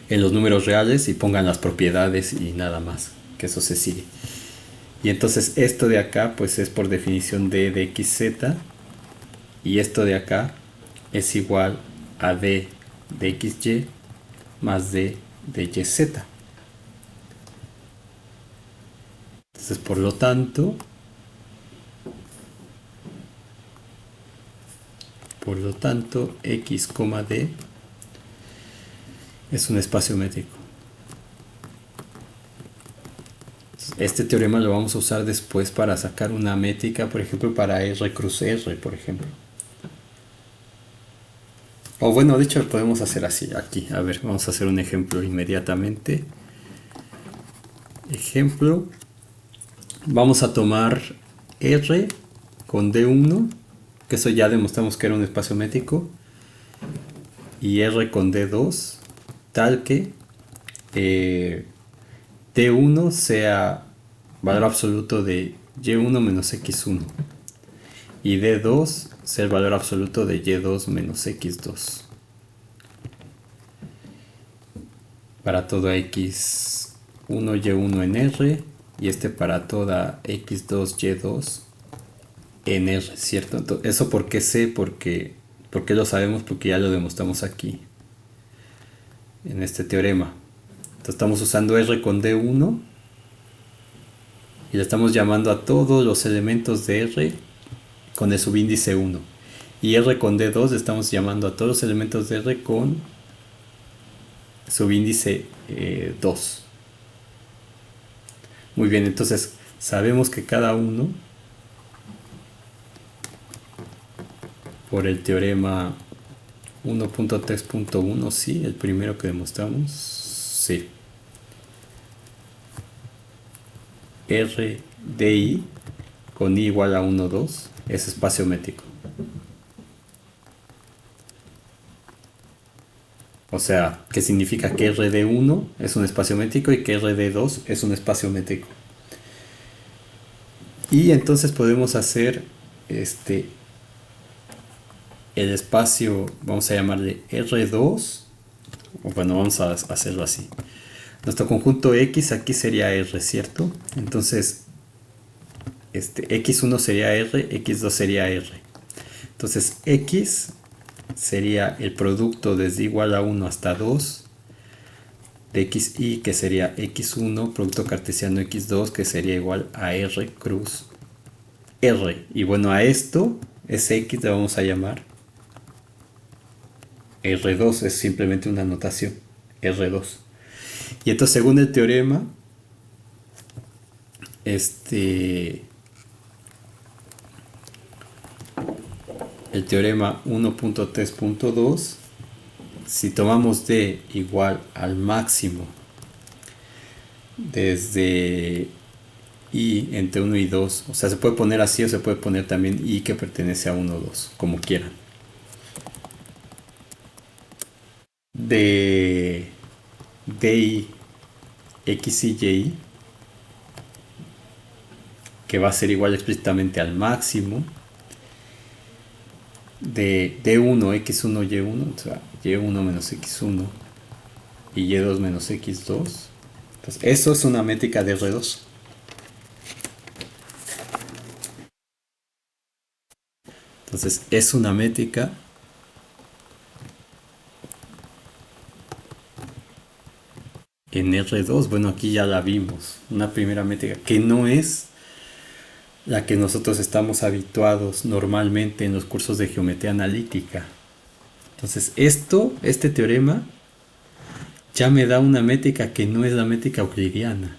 en los números reales, y pongan las propiedades y nada más, que eso se sigue. Y entonces esto de acá pues es por definición D de XZ, y esto de acá es igual a D de XY más D de YZ. Entonces por lo tanto X, D es un espacio métrico. Este teorema lo vamos a usar después para sacar una métrica, por ejemplo, para R cruz R, por ejemplo. O bueno, de hecho lo podemos hacer así, aquí. A ver, vamos a hacer un ejemplo inmediatamente. Ejemplo. Vamos a tomar R con D1, que eso ya demostramos que era un espacio métrico, y R con D2, tal que D1 sea valor absoluto de Y1 menos X1 y D2 sea el valor absoluto de Y2 menos X2 para toda X1 Y1 en R, y este para toda X2 Y2 en R, ¿cierto? Entonces, ¿eso por qué sé? Porque lo sabemos, porque ya lo demostramos aquí en este teorema. Entonces estamos usando R con D1 y le estamos llamando a todos los elementos de R con el subíndice 1. Y R con D2 estamos llamando a todos los elementos de R con subíndice 2. Muy bien, entonces sabemos que cada uno, por el teorema 1.3.1, sí, el primero que demostramos, sí. R de I con I igual a 1, 2 es espacio métrico. O sea, que significa que R de 1 es un espacio métrico y que R de 2 es un espacio métrico. Y entonces podemos hacer el espacio, vamos a llamarle R2, o bueno, vamos a hacerlo así. Nuestro conjunto X aquí sería R, ¿cierto? Entonces, X1 sería R, X2 sería R. Entonces, X sería el producto desde igual a 1 hasta 2 de XY, que sería X1, producto cartesiano X2, que sería igual a R cruz R. Y bueno, a esto, ese X le vamos a llamar R2, es simplemente una notación, R2. Y entonces, según el teorema, el teorema 1.3.2, si tomamos D igual al máximo desde I entre 1 y 2, o sea, se puede poner así o se puede poner también I que pertenece a 1 o 2, como quieran. De DI, X y Y, que va a ser igual explícitamente al máximo de D1, X1, Y1, o sea, Y1 menos X1 y y2 menos x2. Entonces, eso es una métrica de R2. Entonces, es una métrica en R2. Bueno, aquí ya la vimos. Una primera métrica que no es la que nosotros estamos habituados normalmente en los cursos de geometría analítica. Entonces, este teorema ya me da una métrica que no es la métrica euclidiana.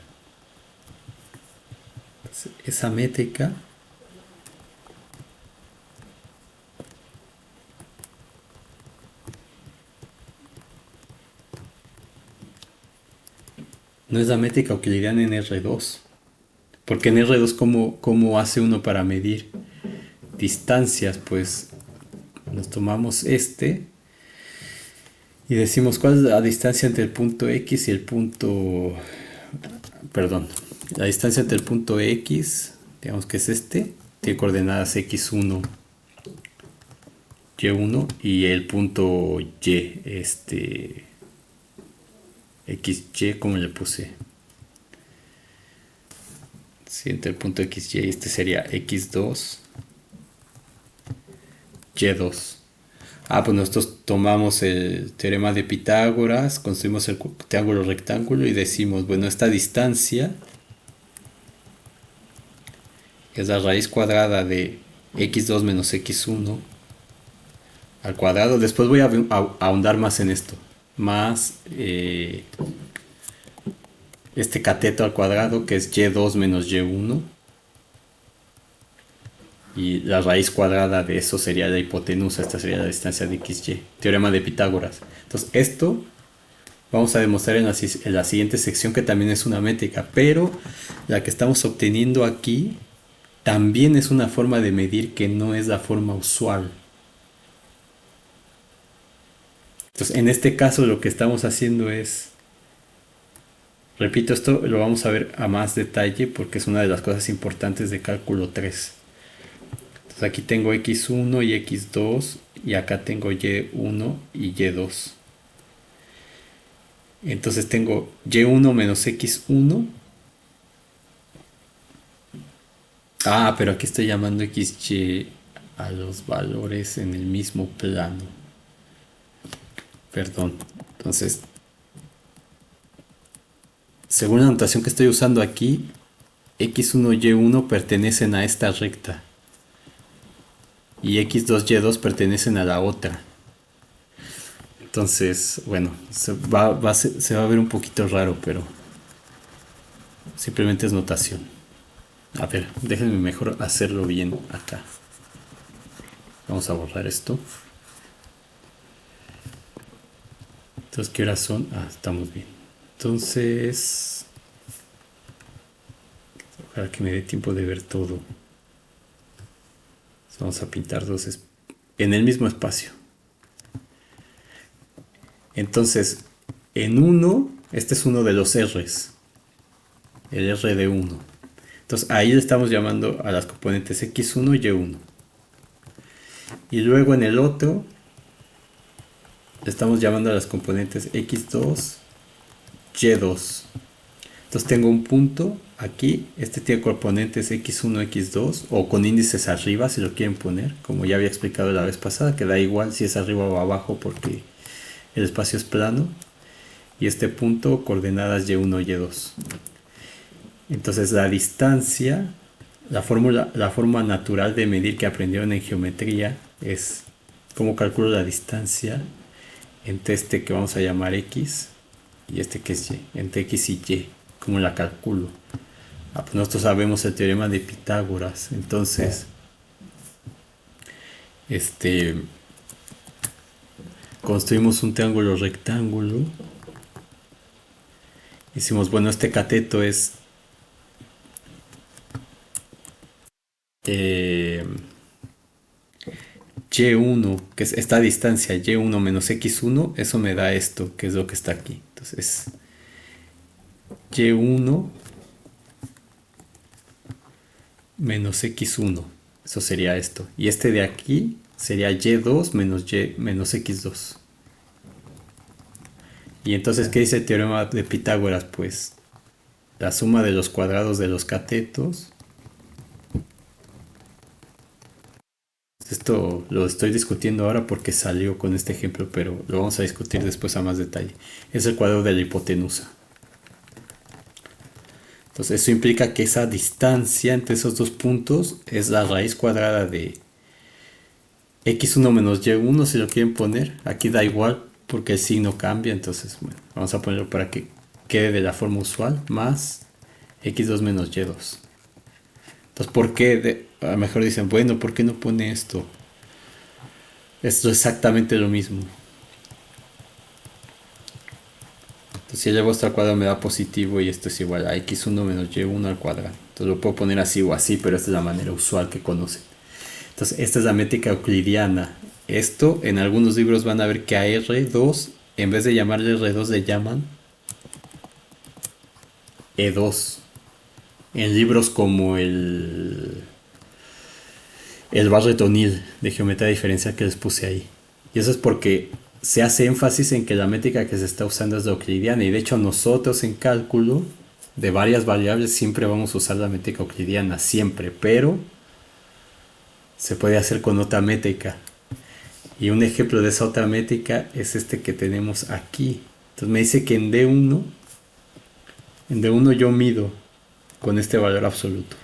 Entonces, esa métrica no es la métrica euclidiana en R2. Porque en R2, ¿cómo hace uno para medir distancias? Pues nos tomamos y decimos cuál es la distancia entre el punto X y el punto... Perdón, la distancia entre el punto X, digamos que es tiene coordenadas X1, Y1 y el punto Y, XY, ¿cómo le puse? Sí, entre el punto XY y sería X2, Y2. Pues nosotros tomamos el teorema de Pitágoras, construimos el triángulo rectángulo y decimos, bueno, esta distancia es la raíz cuadrada de x2 menos x1 al cuadrado. Después voy a ahondar más en esto. Más este cateto al cuadrado, que es y2 menos y1. Y la raíz cuadrada de eso sería la hipotenusa. Esta sería la distancia de xy. Teorema de Pitágoras. Entonces esto vamos a demostrar en la siguiente sección, que también es una métrica. Pero la que estamos obteniendo aquí también es una forma de medir que no es la forma usual. Entonces, en este caso lo que estamos haciendo es, repito, esto lo vamos a ver a más detalle porque es una de las cosas importantes de cálculo 3. Entonces aquí tengo x1 y x2 y acá tengo y1 y y2. Entonces tengo y1 menos x1. Pero aquí estoy llamando xy a los valores en el mismo plano. Perdón. Entonces, según la notación que estoy usando aquí, x1 y y1 pertenecen a esta recta y x2 y y2 pertenecen a la otra. Entonces, bueno, se va a ver un poquito raro, pero simplemente es notación. A ver, déjenme mejor hacerlo bien acá. Vamos a borrar esto. Entonces, ¿qué horas son? Estamos bien. Entonces, ojalá que me dé tiempo de ver todo. Vamos a pintar dos en el mismo espacio. Entonces, en 1, este es uno de los R's, el R de 1. Entonces, ahí le estamos llamando a las componentes x1 y y1. Y luego en el otro, le estamos llamando a las componentes x2, y2. Entonces tengo un punto aquí, este tiene componentes x1, x2, o con índices arriba si lo quieren poner, como ya había explicado la vez pasada, que da igual si es arriba o abajo porque el espacio es plano. Y este punto, coordenadas y1, y2. Entonces la distancia, la forma natural de medir que aprendieron en geometría es cómo calculo la distancia entre este que vamos a llamar x y este que es y, entre x y y, cómo la calculo. Pues nosotros sabemos el teorema de Pitágoras, entonces construimos un triángulo rectángulo. Hicimos, bueno, este cateto es y1, que es esta distancia y1 menos x1, eso me da esto, que es lo que está aquí. Entonces, y1 menos x1, eso sería esto. Y este de aquí sería y2 menos x2. Y entonces, ¿qué dice el teorema de Pitágoras? Pues la suma de los cuadrados de los catetos. Esto lo estoy discutiendo ahora porque salió con este ejemplo, pero lo vamos a discutir después a más detalle. Es el cuadrado de la hipotenusa. Entonces eso implica que esa distancia entre esos dos puntos es la raíz cuadrada de x1 menos y1 si lo quieren poner. Aquí da igual porque el signo cambia, entonces bueno, vamos a ponerlo para que quede de la forma usual, más x2 menos y2. Entonces, ¿por qué? A lo mejor dicen, bueno, ¿por qué no pone esto? Esto es exactamente lo mismo. Entonces, si elevo esto al cuadrado me da positivo y esto es igual a x1 menos y1 al cuadrado. Entonces lo puedo poner así o así, pero esta es la manera usual que conocen. Entonces, esta es la métrica euclidiana. Esto, en algunos libros van a ver que a R2, en vez de llamarle R2, le llaman E2. En libros como el Barret O'Neill de geometría diferencial que les puse ahí. Y eso es porque se hace énfasis en que la métrica que se está usando es la euclidiana. Y de hecho nosotros en cálculo de varias variables siempre vamos a usar la métrica euclidiana, siempre. Pero se puede hacer con otra métrica. Y un ejemplo de esa otra métrica es este que tenemos aquí. Entonces me dice que en D1 yo mido con este valor absoluto.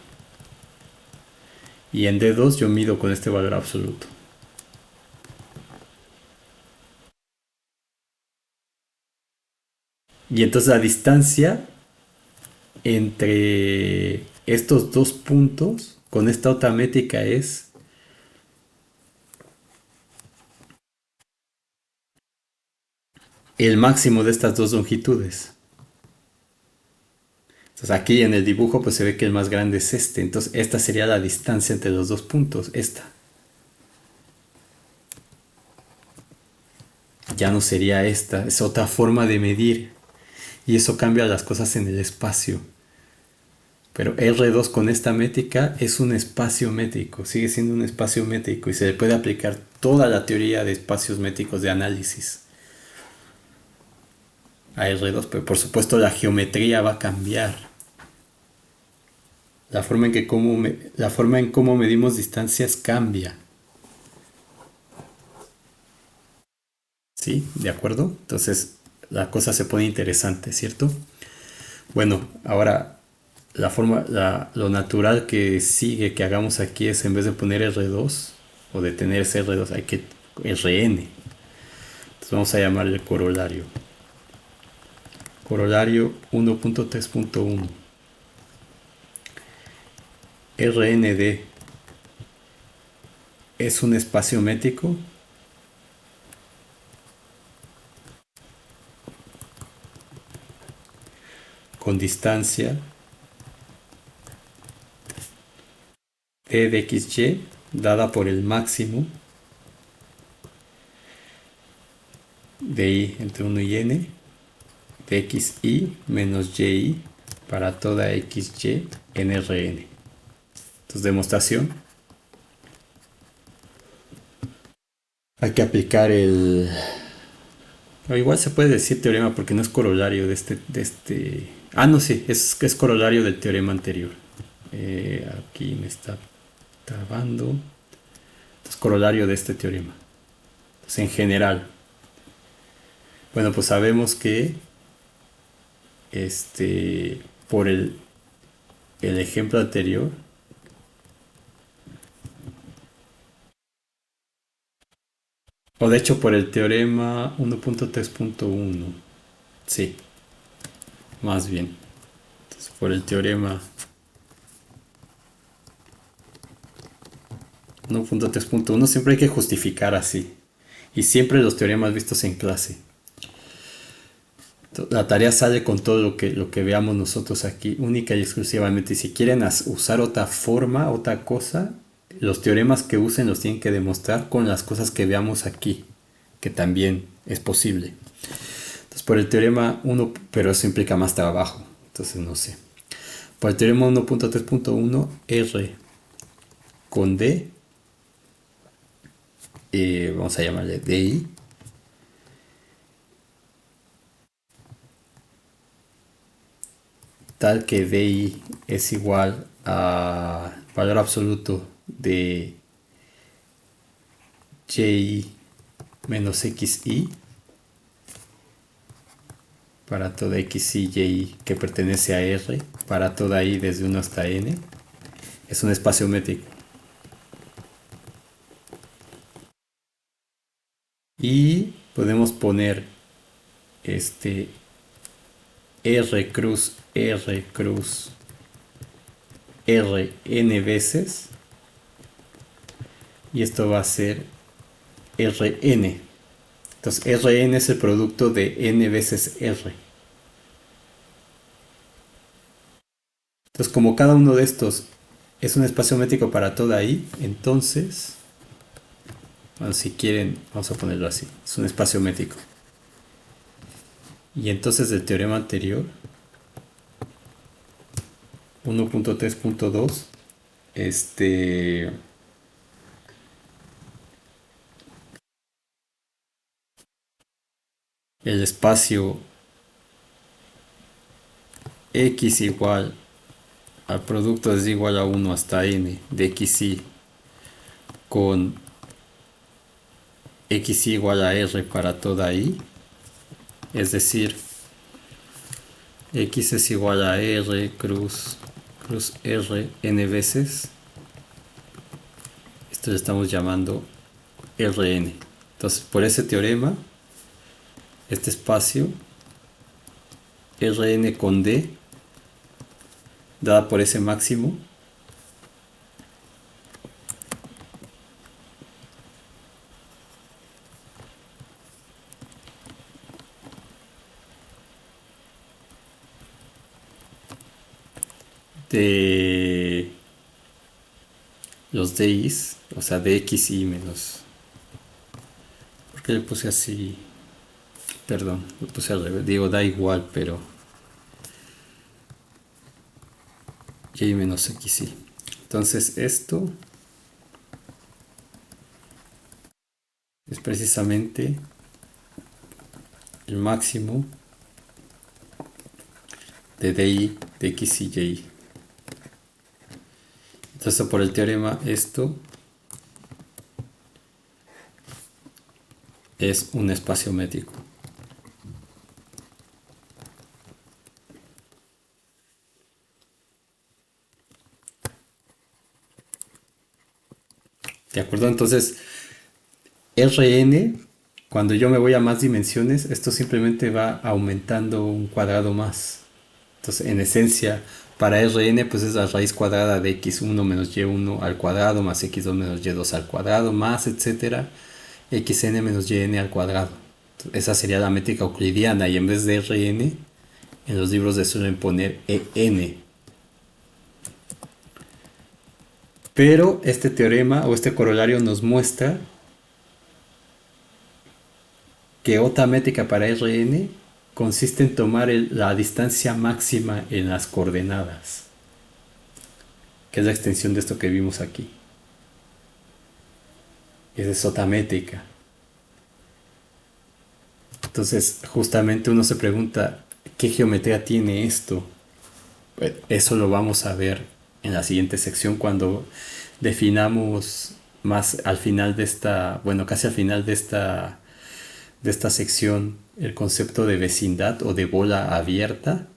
Y en D2 yo mido con este valor absoluto. Y entonces la distancia entre estos dos puntos con esta otra métrica es el máximo de estas dos longitudes. Entonces aquí en el dibujo pues se ve que el más grande es este. Entonces esta sería la distancia entre los dos puntos, esta. Ya no sería esta, es otra forma de medir. Y eso cambia las cosas en el espacio. Pero R2 con esta métrica es un espacio métrico, sigue siendo un espacio métrico y se le puede aplicar toda la teoría de espacios métricos de análisis a R2, pero por supuesto la geometría va a cambiar. La forma en cómo medimos distancias cambia. ¿Sí? ¿De acuerdo? Entonces la cosa se pone interesante, ¿cierto? Bueno, ahora lo natural que sigue que hagamos aquí es en vez de poner R2 o de tener ese R2 hay que Rn. Entonces vamos a llamarle corolario. Corolario 1.3.1. RND es un espacio métrico con distancia d de xy dada por el máximo de i entre 1 y n de xi menos yi para toda xy en Rn. Entonces, demostración. Hay que aplicar o igual se puede decir teorema porque no es corolario de este. Ah, no, sí, es corolario del teorema anterior. Aquí me está trabando. Es corolario de este teorema. Entonces, en general. Bueno, pues sabemos que por el ejemplo anterior, o de hecho por el teorema 1.3.1, sí, más bien. Entonces, por el teorema 1.3.1 siempre hay que justificar así. Y siempre los teoremas vistos en clase. La tarea sale con todo lo que veamos nosotros aquí, única y exclusivamente. Y si quieren usar otra forma, otra cosa, los teoremas que usen los tienen que demostrar con las cosas que veamos aquí, que también es posible. Entonces, por el teorema 1, pero eso implica más trabajo, entonces no sé. Por el teorema 1.3.1, R con D, vamos a llamarle DI, tal que DI es igual a valor absoluto de y menos xi para toda x, y, y que pertenece a R, para toda i desde 1 hasta n, es un espacio métrico. Y podemos poner este R cruz R cruz R n veces, y esto va a ser Rn. Entonces Rn es el producto de n veces R. Entonces, como cada uno de estos es un espacio métrico para toda i, entonces, bueno, si quieren, vamos a ponerlo así, es un espacio métrico. Y entonces del teorema anterior, 1.3.2, el espacio x igual al producto es igual a 1 hasta n de xy con x igual a r para toda i, es decir, x es igual a r cruz r n veces, esto le estamos llamando Rn. Entonces, por ese teorema, este espacio Rn con d, dada por ese máximo, de los DIs, o sea, de xy menos. ¿Por qué le puse así? Perdón, lo puse al revés. Digo, da igual, pero y menos xy. Entonces, esto es precisamente el máximo de DI de x y y. Entonces, por el teorema, esto es un espacio métrico. ¿De acuerdo? Entonces, Rn, cuando yo me voy a más dimensiones, esto simplemente va aumentando un cuadrado más. Entonces, en esencia, para Rn, pues es la raíz cuadrada de x1 menos y1 al cuadrado, más x2 menos y2 al cuadrado, más etcétera, xn menos yn al cuadrado. Entonces, esa sería la métrica euclidiana, y en vez de Rn, en los libros le suelen poner En. Pero este teorema o este corolario nos muestra que otra métrica para Rn consiste en tomar la distancia máxima en las coordenadas, que es la extensión de esto que vimos aquí. Esa es otra métrica. Entonces, justamente uno se pregunta, ¿qué geometría tiene esto? Eso lo vamos a ver en la siguiente sección cuando definamos más al final de esta, bueno, casi al final de esta sección, el concepto de vecindad o de bola abierta.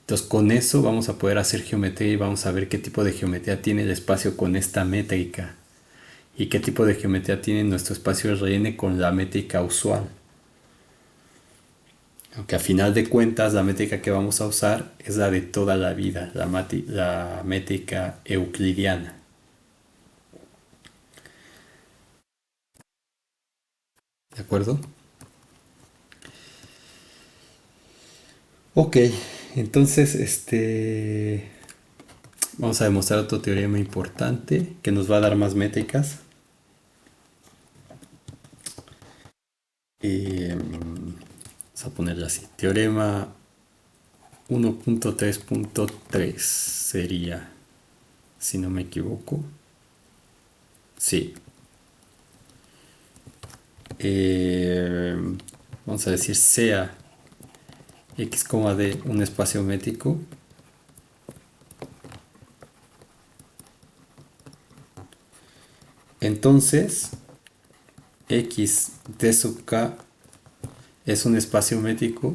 Entonces, con eso vamos a poder hacer geometría y vamos a ver qué tipo de geometría tiene el espacio con esta métrica y qué tipo de geometría tiene nuestro espacio Rn con la métrica usual. Aunque a final de cuentas la métrica que vamos a usar es la de toda la vida, la métrica euclidiana. ¿De acuerdo? Ok, entonces vamos a demostrar otro teorema importante que nos va a dar más métricas. Vamos a ponerlo así. Teorema 1.3.3 sería, si no me equivoco. Sí. Vamos a decir sea x, d un espacio métrico Entonces, x d sub k es un espacio métrico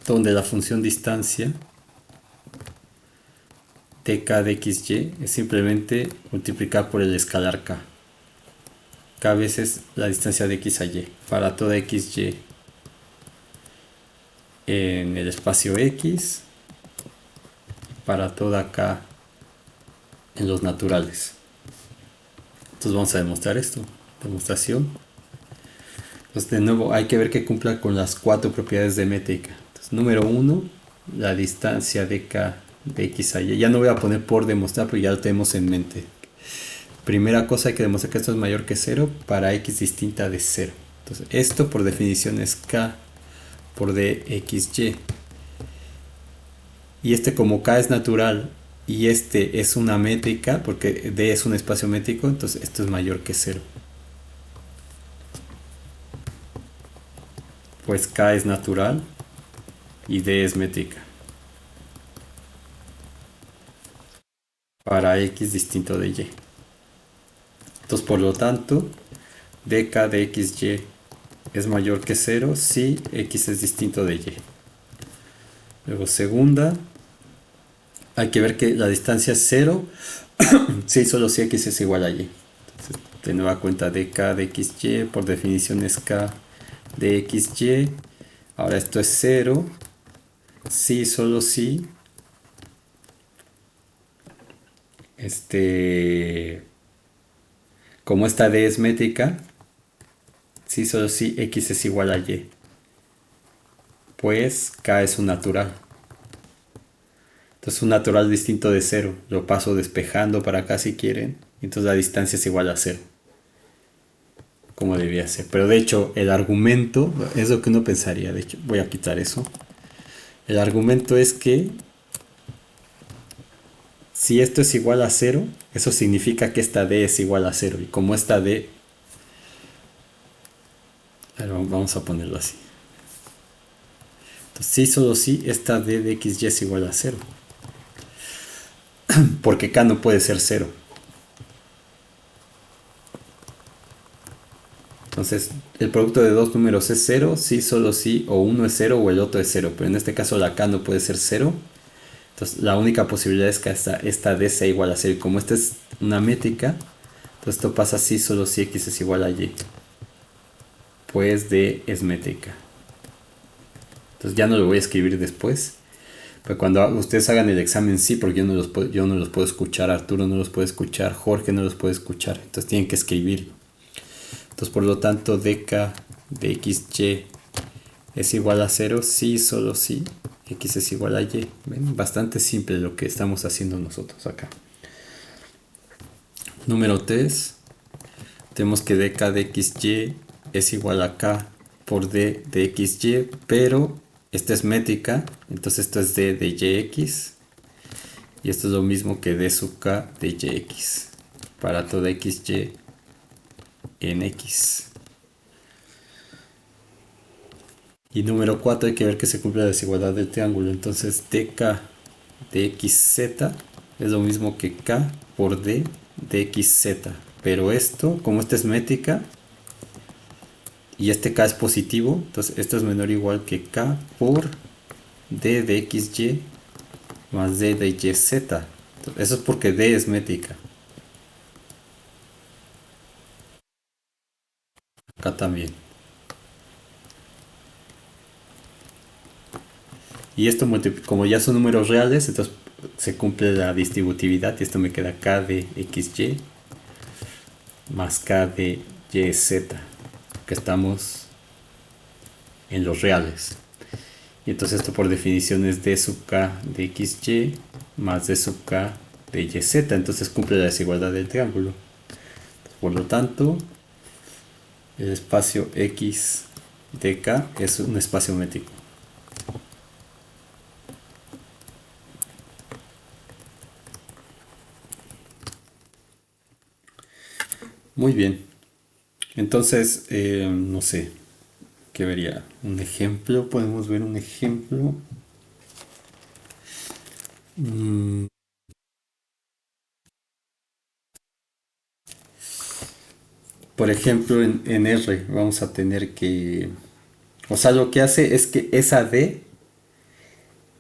donde la función distancia dk de xy es simplemente multiplicar por el escalar k. K veces la distancia de x a y para toda xy en el espacio x, para toda k en los naturales. Entonces vamos a demostrar esto. Demostración. Entonces de nuevo hay que ver que cumpla con las 4 propiedades de métrica. Entonces, número 1, la distancia de k de x a y. Ya no voy a poner por demostrar, pero ya lo tenemos en mente. Primera cosa, hay que demostrar que esto es mayor que 0 para x distinta de 0. Entonces esto por definición es k por dxy. Y este, como k es natural y este es una métrica, porque d es un espacio métrico, entonces esto es mayor que 0. Pues k es natural y d es métrica para x distinto de y. Entonces, por lo tanto, dk de xy es mayor que 0 si x es distinto de y. Luego, segunda, hay que ver que la distancia es 0 si solo si x es igual a y. Entonces, de nueva cuenta, dk de xy por definición es k de xy. Ahora esto es 0 si solo si como esta d es métrica, si solo si x es igual a y, pues k es un natural. Entonces un natural distinto de 0 lo paso despejando para acá si quieren, entonces la distancia es igual a 0, como debía ser. Pero de hecho el argumento es lo que uno pensaría. De hecho voy a quitar eso. El argumento es que si esto es igual a 0, eso significa que esta d es igual a 0. Y como esta d, vamos a ponerlo así. Entonces sí, solo si esta d de xy es igual a 0. Porque k no puede ser 0. Entonces el producto de dos números es 0, si solo si o uno es 0 o el otro es 0. Pero en este caso la k no puede ser 0. Entonces la única posibilidad es que esta d sea igual a 0. Y como esta es una métrica, entonces esto pasa si solo si x es igual a y. Pues d es métrica. Entonces ya no lo voy a escribir después. Pero cuando ustedes hagan el examen sí, porque yo no los puedo escuchar, Arturo no los puede escuchar, Jorge no los puede escuchar. Entonces tienen que escribirlo. Entonces por lo tanto dk de xy es igual a 0 si solo si x es igual a y. ¿Ven? Bastante simple lo que estamos haciendo nosotros acá. Número 3. Tenemos que dk de xy es igual a k por d de xy, pero esta es métrica, entonces esto es d de yx. Y esto es lo mismo que d sub k de yx para toda xy en x. Y número 4, hay que ver que se cumple la desigualdad del triángulo. Entonces dk de xz es lo mismo que k por d de xz. Pero esto, como esta es métrica y este k es positivo, entonces esto es menor o igual que k por d de xy más d de yz. Entonces, eso es porque d es métrica. Acá también. Y esto, como ya son números reales, entonces se cumple la distributividad y esto me queda k de xy más k de yz, que estamos en los reales. Y entonces esto por definición es d sub k de xy más d sub k de yz, entonces cumple la desigualdad del triángulo. Por lo tanto, el espacio x de k es un espacio métrico. Muy bien. Entonces, no sé, ¿qué vería? Un ejemplo, podemos ver un ejemplo. Por ejemplo, en R vamos a tener que... O sea, lo que hace es que esa D,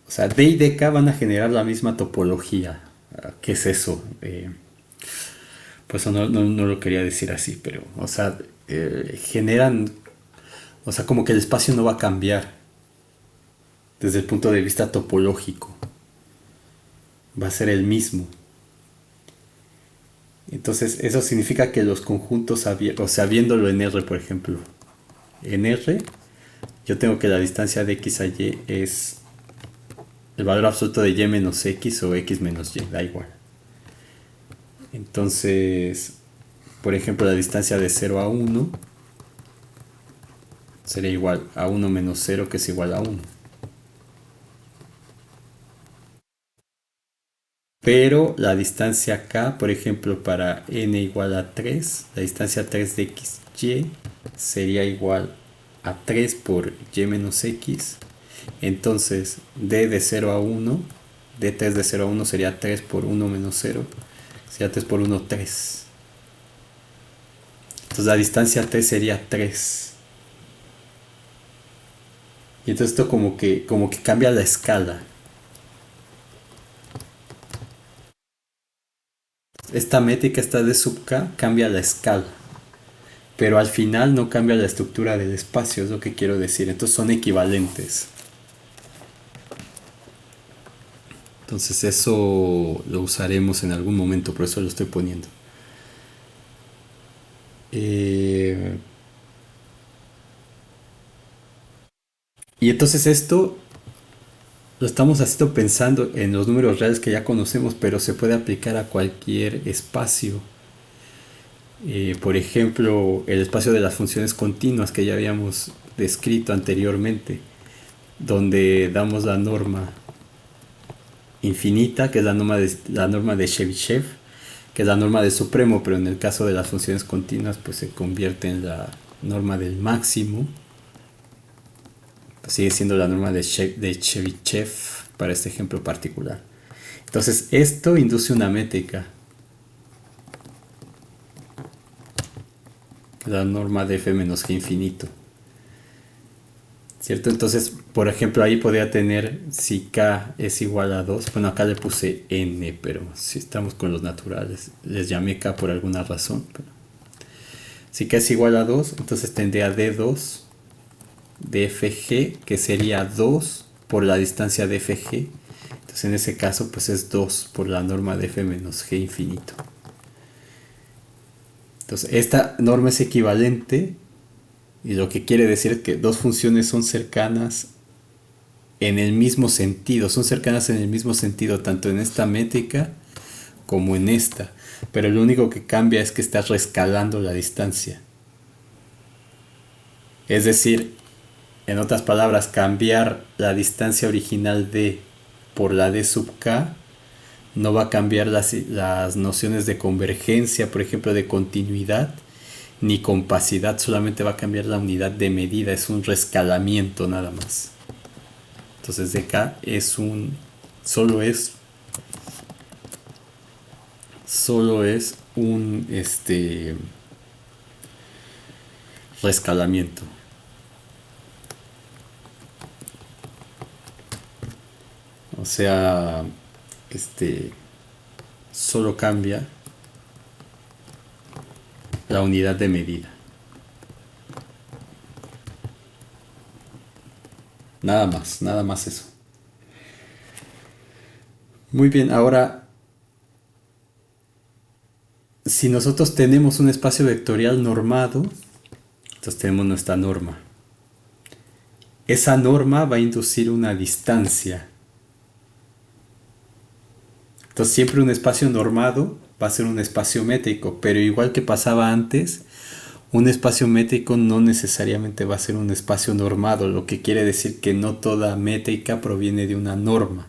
o sea, D y DK van a generar la misma topología. ¿Qué es eso? Pues no lo quería decir así, pero, o sea, generan, o sea, como que el espacio no va a cambiar desde el punto de vista topológico, va a ser el mismo. Entonces, eso significa que los conjuntos, o sea, viéndolo en R, por ejemplo, en R, yo tengo que la distancia de X a Y es el valor absoluto de Y menos X o X menos Y, da igual. Entonces, por ejemplo, la distancia de 0 a 1 sería igual a 1 menos 0, que es igual a 1. Pero la distancia acá, por ejemplo, para n igual a 3, la distancia 3 de xy sería igual a 3 por y menos x. Entonces, d de 0 a 1, d3 de 0 a 1 sería 3 por 1 menos 0, sería 3 por 1, 3. Entonces la distancia t sería 3. Y entonces esto como que cambia la escala. Esta métrica, esta d sub k, cambia la escala. Pero al final no cambia la estructura del espacio, es lo que quiero decir. Entonces son equivalentes. Entonces eso lo usaremos en algún momento, por eso lo estoy poniendo. Eh, y entonces esto lo estamos haciendo pensando en los números reales que ya conocemos, pero se puede aplicar a cualquier espacio. Por ejemplo, el espacio de las funciones continuas que ya habíamos descrito anteriormente, donde damos la norma infinita, que es la norma de Chebyshev, que es la norma del supremo, pero en el caso de las funciones continuas pues se convierte en la norma del máximo. Sigue siendo la norma de Chebyshev para este ejemplo particular. Entonces esto induce una métrica, la norma de f menos g infinito, ¿cierto? Entonces, por ejemplo, ahí podría tener, si k es igual a 2, bueno, acá le puse n, pero si estamos con los naturales, les llamé k por alguna razón. Pero si k es igual a 2, entonces tendría d2 de fg, que sería 2 por la distancia de fg. Entonces, en ese caso, pues es 2 por la norma de f menos g infinito. Entonces, esta norma es equivalente, y lo que quiere decir es que dos funciones son cercanas en el mismo sentido, son cercanas en el mismo sentido, tanto en esta métrica como en esta, pero lo único que cambia es que está rescalando la distancia. Es decir, en otras palabras, cambiar la distancia original d por la d sub k no va a cambiar las nociones de convergencia, por ejemplo, de continuidad, ni compacidad, solamente va a cambiar la unidad de medida, es un rescalamiento nada más. Entonces dk es solo es un rescalamiento. O sea, solo cambia la unidad de medida. Nada más eso. Muy bien, ahora, si nosotros tenemos un espacio vectorial normado, entonces tenemos nuestra norma. Esa norma va a inducir una distancia. Entonces siempre un espacio normado va a ser un espacio métrico, pero igual que pasaba antes, un espacio métrico no necesariamente va a ser un espacio normado, lo que quiere decir que no toda métrica proviene de una norma.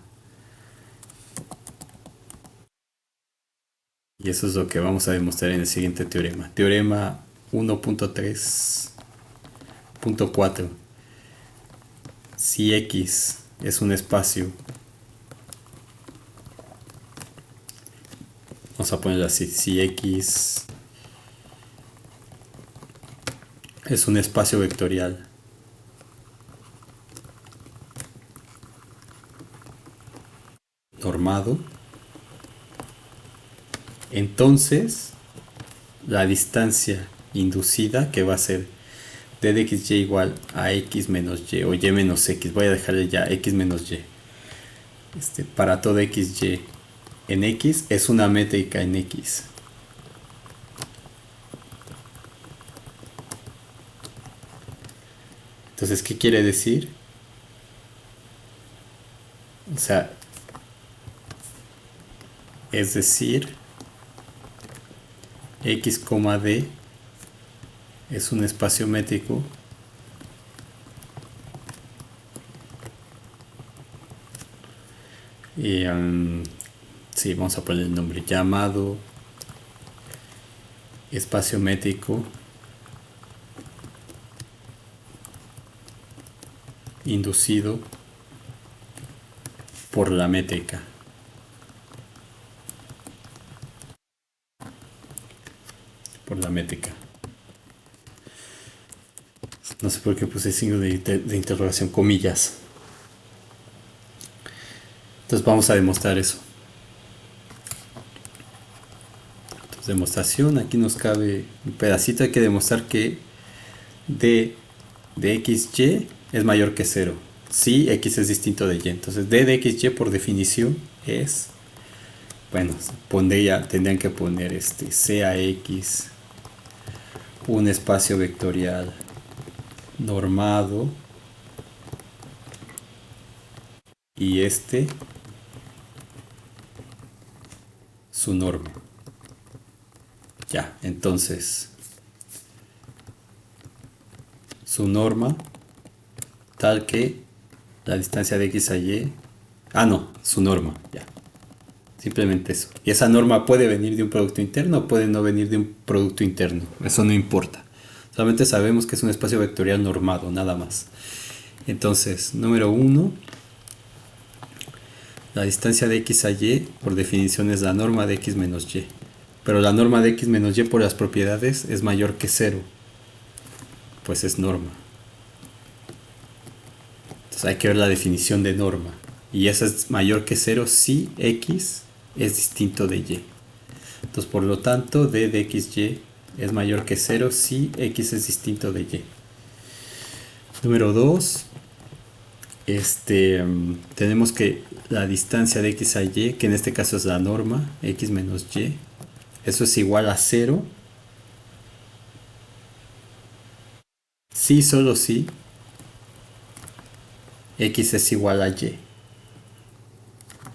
Y eso es lo que vamos a demostrar en el siguiente teorema. Teorema 1.3.4. Si X es un espacio, vamos a ponerlo así, si X es un espacio vectorial normado, entonces la distancia inducida, que va a ser d de xy igual a x menos y o y menos x, voy a dejarle ya x menos y, para todo xy en x, es una métrica en x. Entonces, ¿qué quiere decir? O sea, es decir, x, d es un espacio métrico y sí, vamos a poner el nombre llamado espacio métrico inducido por la métrica. Por la métrica. No sé por qué puse signo de interrogación, comillas. Entonces vamos a demostrar eso. Entonces, demostración, aquí nos cabe un pedacito, hay que demostrar que d de xy es mayor que 0. Si x es distinto de y. Entonces d de xy por definición es, bueno, tendrían que poner sea x un espacio vectorial normado y su norma. Ya, entonces su norma tal que la distancia de x a y, su norma, ya, simplemente eso. Y esa norma puede venir de un producto interno o puede no venir de un producto interno, eso no importa, solamente sabemos que es un espacio vectorial normado, nada más. Entonces, número 1, la distancia de x a y por definición es la norma de x menos y, pero la norma de x menos y por las propiedades es mayor que 0, pues es norma. Entonces hay que ver la definición de norma, y esa es mayor que 0 si x es distinto de y. Entonces, por lo tanto, d de xy es mayor que 0 si x es distinto de y. Número 2, tenemos que la distancia de x a y, que en este caso es la norma, x menos y, eso es igual a 0 si, solo si, x es igual a y.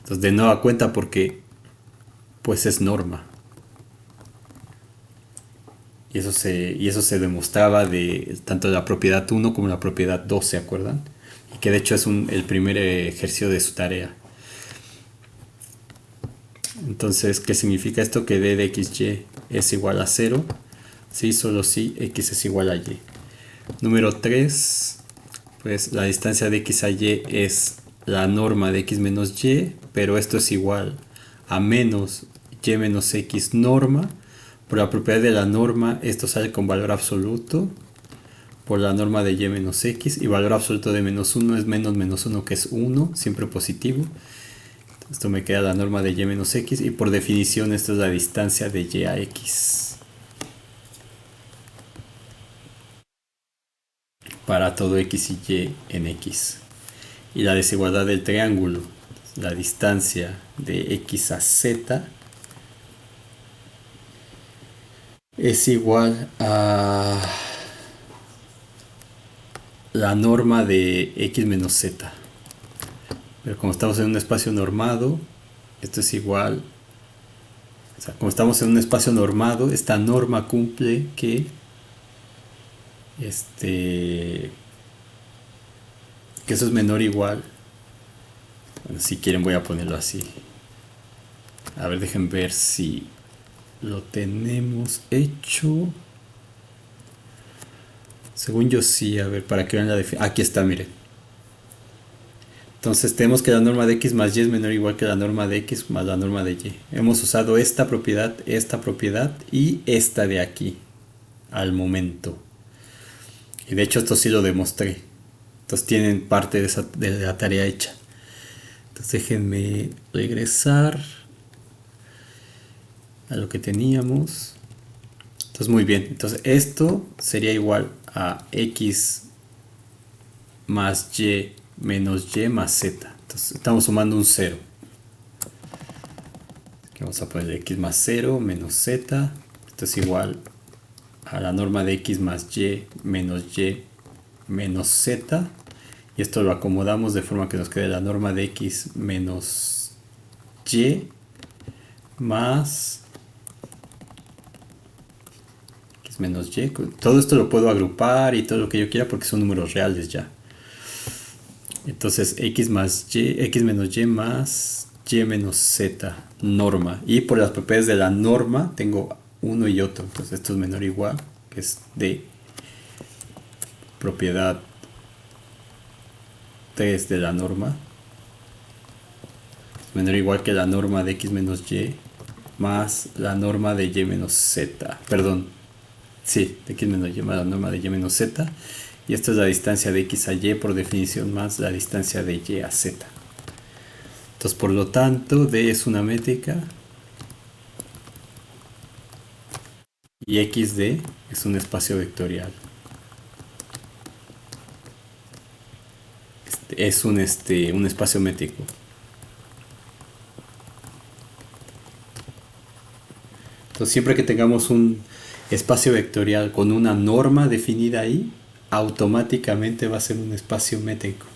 Entonces, de nueva cuenta, porque pues es norma. Y eso se demostraba de tanto la propiedad 1 como la propiedad 2, ¿se acuerdan? Y que de hecho es el primer ejercicio de su tarea. Entonces, ¿qué significa esto? Que d de xy es igual a 0 si, solo si, x es igual a y. Número 3, pues la distancia de x a y es la norma de x menos y, pero esto es igual a menos y menos x norma. Por la propiedad de la norma, esto sale con valor absoluto por la norma de y menos x, y valor absoluto de menos 1 es menos 1, que es 1, siempre positivo. Esto me queda la norma de y menos x, y por definición esta es la distancia de y a x para todo x y y en x. Y la desigualdad del triángulo, la distancia de x a z, es igual a la norma de x menos z. Pero como estamos en un espacio normado, esto es igual, o sea, como estamos en un espacio normado, esta norma cumple que que eso es menor o igual, bueno, si quieren voy a ponerlo así. A ver, dejen ver si lo tenemos hecho. Según yo sí, a ver, para que vean la definición. Aquí está, miren. Entonces tenemos que la norma de x más y es menor o igual que la norma de x más la norma de y. Hemos usado esta propiedad y esta de aquí al momento. Y de hecho esto sí lo demostré. Entonces tienen parte de la tarea hecha. Entonces déjenme regresar a lo que teníamos. Entonces muy bien. Entonces esto sería igual a x más y menos y más z. Entonces estamos sumando un 0. Aquí vamos a poner x más 0 menos z. Esto es igual a la norma de x más y menos z. Y esto lo acomodamos de forma que nos quede la norma de x menos y más x menos y. Todo esto lo puedo agrupar y todo lo que yo quiera porque son números reales ya. Entonces x más y, x menos y más y menos z, norma. Y por las propiedades de la norma tengo uno y otro. Entonces esto es menor o igual, que es de propiedad 3 de la norma. Menor o igual que la norma de x menos y más la norma de y menos z. Perdón. Sí, de x menos y más la norma de y menos z. Y esta es la distancia de x a y por definición más la distancia de y a z. Entonces, por lo tanto, D es una métrica y XD es un espacio vectorial. Es un espacio métrico. Entonces, siempre que tengamos un espacio vectorial con una norma definida ahí, automáticamente va a ser un espacio métrico.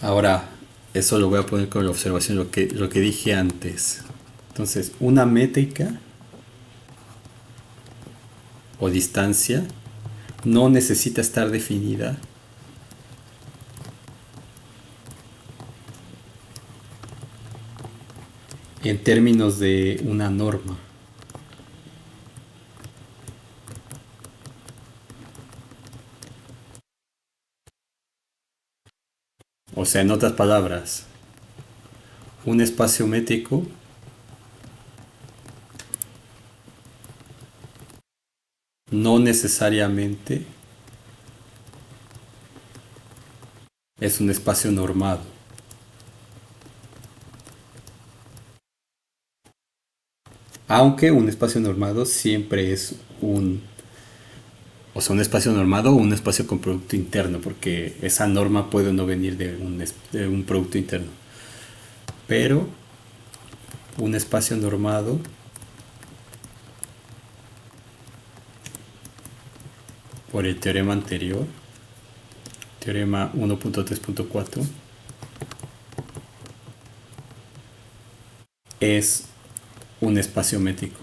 Ahora, eso lo voy a poner con la observación, lo que dije antes. Entonces, una métrica o distancia no necesita estar definida en términos de una norma. O sea, en otras palabras, un espacio métrico no necesariamente es un espacio normado. Aunque un espacio normado siempre es un espacio normado o un espacio con producto interno, porque esa norma puede no venir de un producto interno. Pero un espacio normado por el teorema anterior, teorema 1.3.4, es un espacio métrico.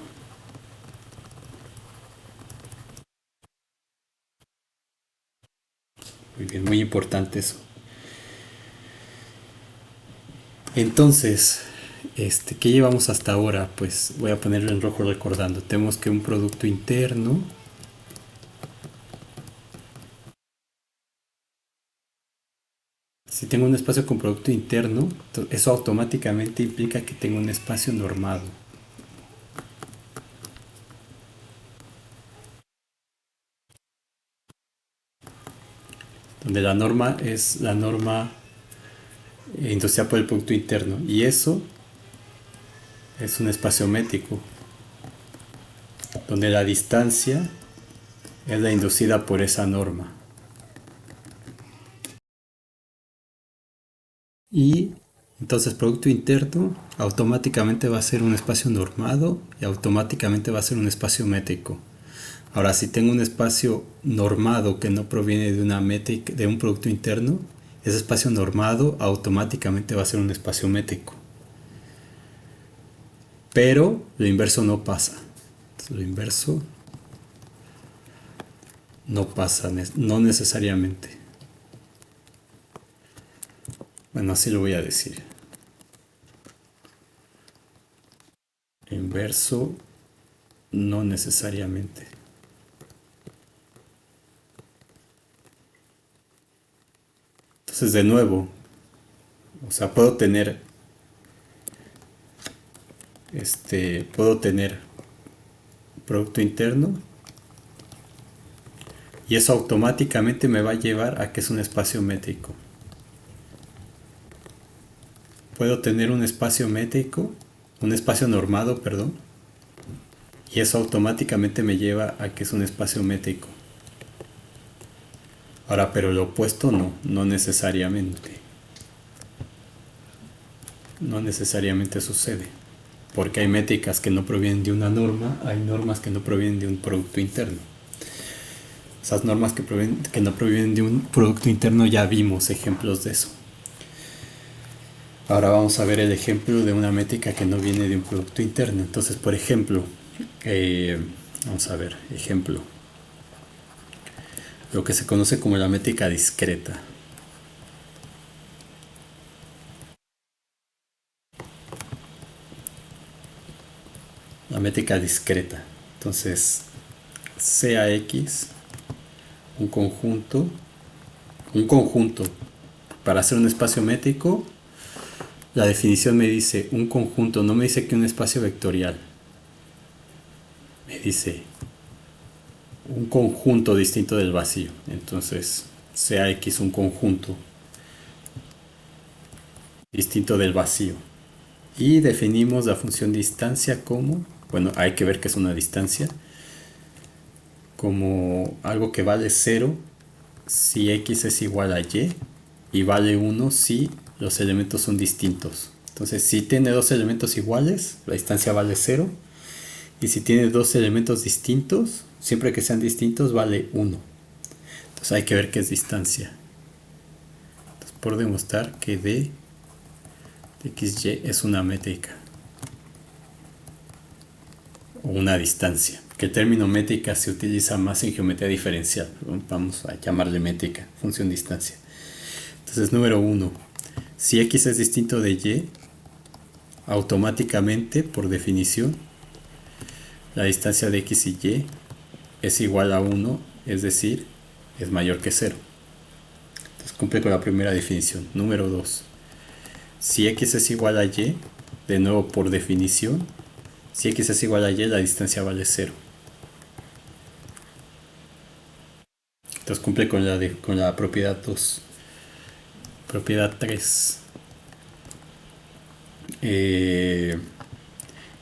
Muy bien, muy importante eso. Entonces, ¿qué llevamos hasta ahora? Pues voy a ponerlo en rojo recordando. Tenemos que un producto interno si tengo un espacio con producto interno, eso automáticamente implica que tengo un espacio normado. Donde la norma es la norma inducida por el producto interno. Y eso es un espacio métrico. Donde la distancia es la inducida por esa norma. Y entonces producto interno automáticamente va a ser un espacio normado y automáticamente va a ser un espacio métrico. Ahora, si tengo un espacio normado que no proviene de una métrica, de un producto interno, ese espacio normado automáticamente va a ser un espacio métrico. Pero lo inverso no pasa. Entonces, lo inverso no pasa, no necesariamente. Bueno, así lo voy a decir. Lo inverso no necesariamente. Entonces, de nuevo, o sea, puedo tener producto interno Y eso automáticamente me va a llevar a que es un espacio métrico. Puedo tener un espacio métrico, un espacio normado, perdón, y eso automáticamente me lleva a que es un espacio métrico. Ahora, pero lo opuesto no necesariamente. No necesariamente sucede. Porque hay métricas que no provienen de una norma, hay normas que no provienen de un producto interno. Esas normas que no provienen de un producto interno ya vimos ejemplos de eso. Ahora vamos a ver el ejemplo de una métrica que no viene de un producto interno. Entonces, por ejemplo, vamos a ver, ejemplo. Lo que se conoce como la métrica discreta. La métrica discreta. Entonces, sea X un conjunto. Para hacer un espacio métrico, la definición me dice un conjunto, no me dice que un espacio vectorial. Me dice un conjunto distinto del vacío. Entonces, sea X un conjunto distinto del vacío. Y definimos la función distancia como, bueno, hay que ver qué es una distancia, como algo que vale 0 si X es igual a y vale 1 si los elementos son distintos. Entonces, si tiene dos elementos iguales, la distancia vale 0. Y si tiene dos elementos distintos, siempre que sean distintos, vale 1. Entonces hay que ver qué es distancia. Entonces, por demostrar que d de xy es una métrica o una distancia. Que el término métrica se utiliza más en geometría diferencial. Vamos a llamarle métrica, función distancia. Entonces, número 1. Si x es distinto de y, automáticamente, por definición, la distancia de x y y es igual a 1, es decir, es mayor que 0. Entonces cumple con la primera definición. Número 2. Si x es igual a y, de nuevo por definición, si x es igual a y, la distancia vale 0. Entonces cumple con la propiedad 2. Propiedad 3.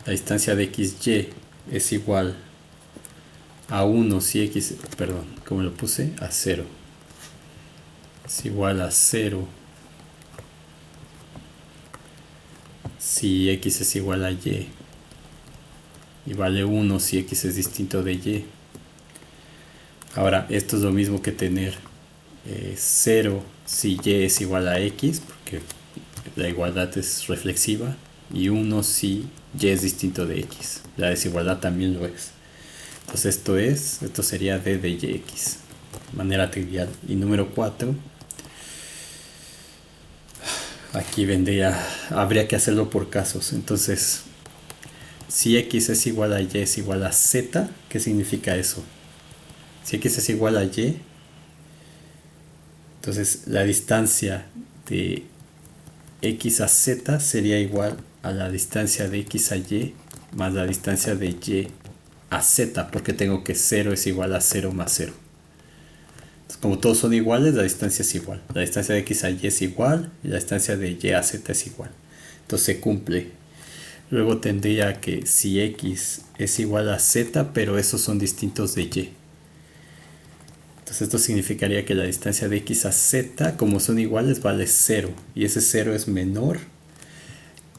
La distancia de xy es igual a 1 si x, perdón, como lo puse, a 0. Es igual a 0 si x es igual a y. Y vale 1 si x es distinto de y. Ahora, esto es lo mismo que tener 0 si y es igual a x, porque la igualdad es reflexiva, y 1 si y es distinto de x. La desigualdad también lo es. Entonces esto sería d de yx, de manera trivial. Y número 4, aquí habría que hacerlo por casos. Entonces, si x es igual a y es igual a z, ¿qué significa eso? Si x es igual a y, entonces la distancia de x a z sería igual a la distancia de x a y más la distancia de y a z, porque tengo que 0 es igual a 0 más 0. Entonces, como todos son iguales, la distancia es igual. La distancia de x a y es igual y la distancia de y a z es igual. Entonces se cumple. Luego tendría que si x es igual a z, pero esos son distintos de y. Entonces esto significaría que la distancia de x a z, como son iguales, vale 0. Y ese 0 es menor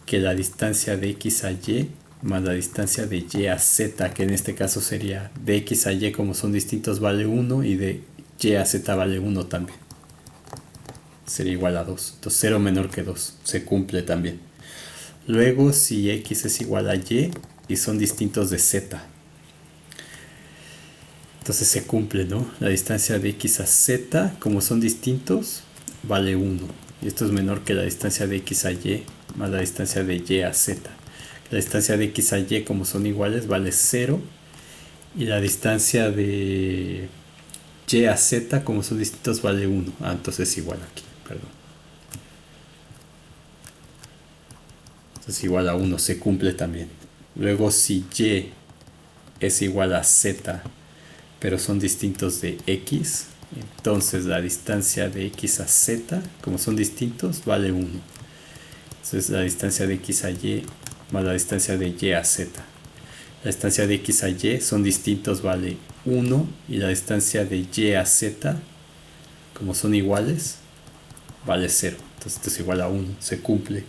que la distancia de x a y más la distancia de y a z, que en este caso sería de x a y, como son distintos, vale 1, y de y a z vale 1 también. Sería igual a 2. Entonces 0 menor que 2. Se cumple también. Luego, si x es igual a y son distintos de z, entonces se cumple, ¿no? La distancia de x a z, como son distintos, vale 1. Y esto es menor que la distancia de x a y más la distancia de y a z. La distancia de x a y, como son iguales, vale 0. Y la distancia de y a z, como son distintos, vale 1. Entonces es igual aquí, perdón. Entonces igual a 1, se cumple también. Luego, si y es igual a z, pero son distintos de x. Entonces la distancia de x a z, como son distintos, vale 1. Entonces la distancia de x a y más la distancia de y a z. La distancia de x a y son distintos, vale 1. Y la distancia de y a z, como son iguales, vale 0. Entonces esto es igual a 1, se cumple.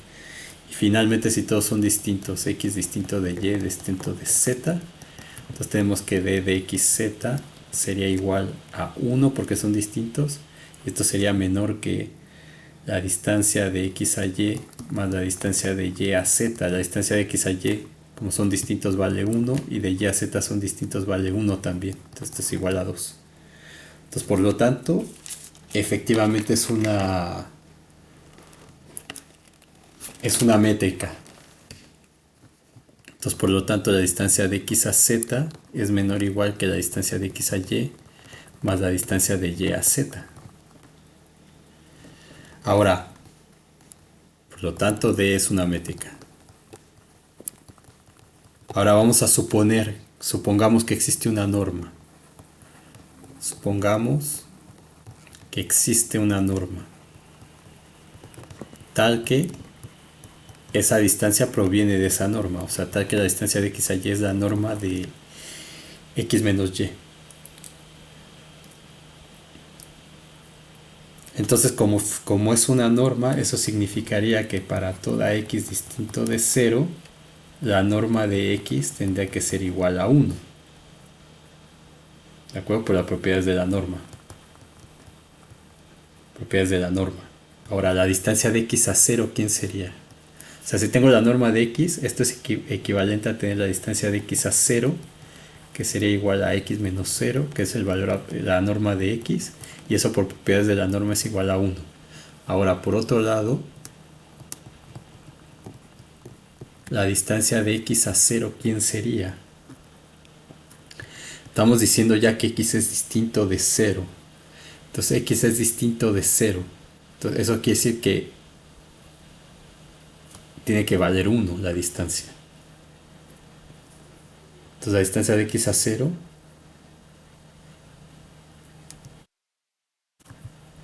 Y finalmente, si todos son distintos, x distinto de y distinto de z, entonces tenemos que d de xz sería igual a 1 porque son distintos. Y esto sería menor que la distancia de x a y más la distancia de y a z. La distancia de x a y, como son distintos, vale 1. Y de y a z son distintos, vale 1 también. Entonces esto es igual a 2. Entonces, por lo tanto, efectivamente es una métrica. Entonces, por lo tanto, la distancia de x a z es menor o igual que la distancia de x a y más la distancia de y a z. Ahora, por lo tanto, d es una métrica. Ahora vamos a supongamos que existe una norma. Supongamos que existe una norma tal que esa distancia proviene de esa norma, o sea, tal que la distancia de x a y es la norma de x menos y. Entonces, como es una norma, eso significaría que para toda x distinto de 0, la norma de x tendría que ser igual a 1. ¿De acuerdo? Por las propiedades de la norma. Propiedades de la norma. Ahora, la distancia de x a 0, ¿quién sería? O sea, si tengo la norma de x, esto es equivalente a tener la distancia de x a 0, que sería igual a x menos 0, que es el valor, la norma de x, y eso por propiedades de la norma es igual a 1. Ahora, por otro lado, la distancia de x a 0, ¿quién sería? Estamos diciendo ya que x es distinto de 0. Entonces x es distinto de 0. Entonces eso quiere decir que tiene que valer 1 la distancia. Entonces la distancia de x a 0,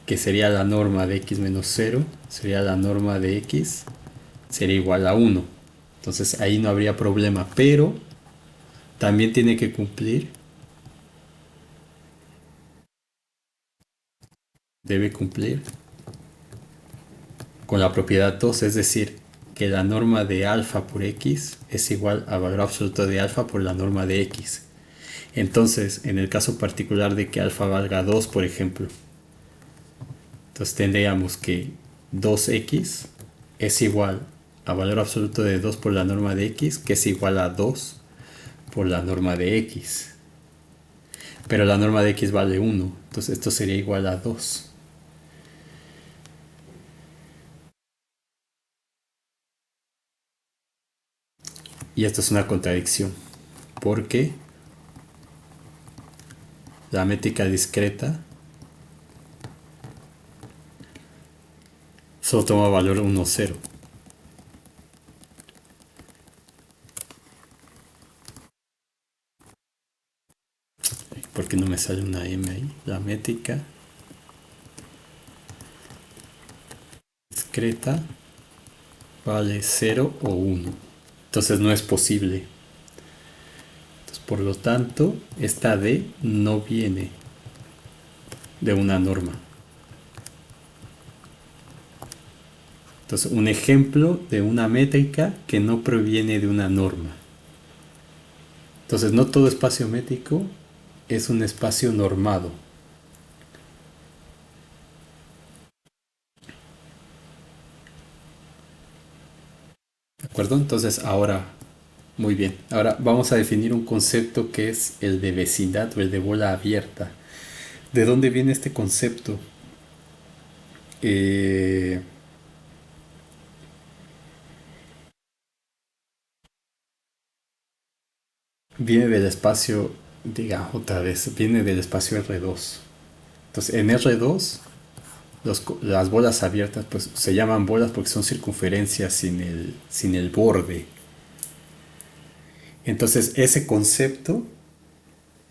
que sería la norma de x menos 0, sería la norma de x, sería igual a 1. Entonces ahí no habría problema, pero también tiene que cumplir, debe cumplir con la propiedad 2, es decir, que la norma de alfa por x es igual al valor absoluto de alfa por la norma de x. Entonces, en el caso particular de que alfa valga 2, por ejemplo, entonces tendríamos que 2x es igual a valor absoluto de 2 por la norma de x, que es igual a 2 por la norma de x. Pero la norma de x vale 1, entonces esto sería igual a 2. Y esto es una contradicción, porque la métrica discreta solo toma valor 1, 0. ¿Por qué no me sale una M ahí? La métrica discreta vale 0 o 1. Entonces no es posible. Entonces, por lo tanto, esta D no viene de una norma. Entonces, un ejemplo de una métrica que no proviene de una norma. Entonces, no todo espacio métrico es un espacio normado. ¿De acuerdo? Entonces, ahora, muy bien. Ahora vamos a definir un concepto que es el de vecindad o el de bola abierta. ¿De dónde viene este concepto? Eh, Viene del espacio, diga otra vez, viene del espacio R2. Entonces, en R2, las bolas abiertas pues se llaman bolas porque son circunferencias sin el borde. Entonces, ese concepto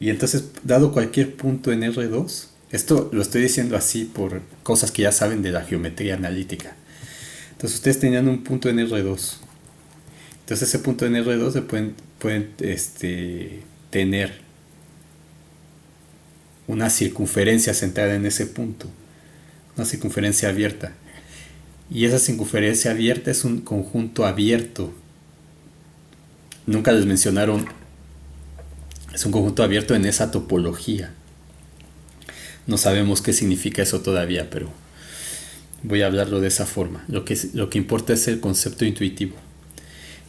Y entonces, dado cualquier punto en R2, esto lo estoy diciendo así por cosas que ya saben de la geometría analítica. Entonces ustedes tenían un punto en R2. Entonces ese punto en R2 se pueden tener una circunferencia centrada en ese punto. Una circunferencia abierta. Y esa circunferencia abierta es un conjunto abierto. Nunca les mencionaron, es un conjunto abierto en esa topología. No sabemos qué significa eso todavía, pero voy a hablarlo de esa forma. Lo que importa es el concepto intuitivo.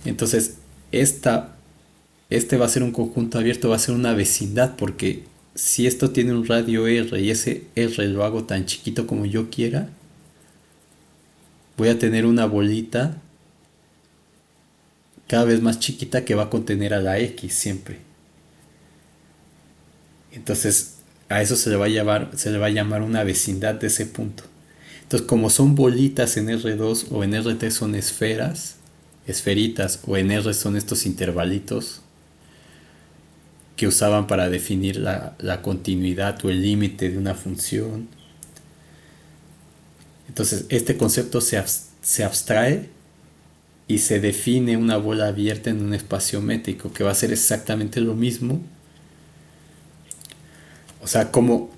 Entonces, este va a ser un conjunto abierto, va a ser una vecindad, porque si esto tiene un radio R y ese R lo hago tan chiquito como yo quiera, voy a tener una bolita cada vez más chiquita que va a contener a la X siempre. Entonces, a eso se le va a llamar una vecindad de ese punto. Entonces, como son bolitas en R2 o en R3 son esferitas, o en R son estos intervalitos que usaban para definir la continuidad o el límite de una función. Entonces, este concepto se abstrae y se define una bola abierta en un espacio métrico que va a ser exactamente lo mismo. O sea, ¿cómo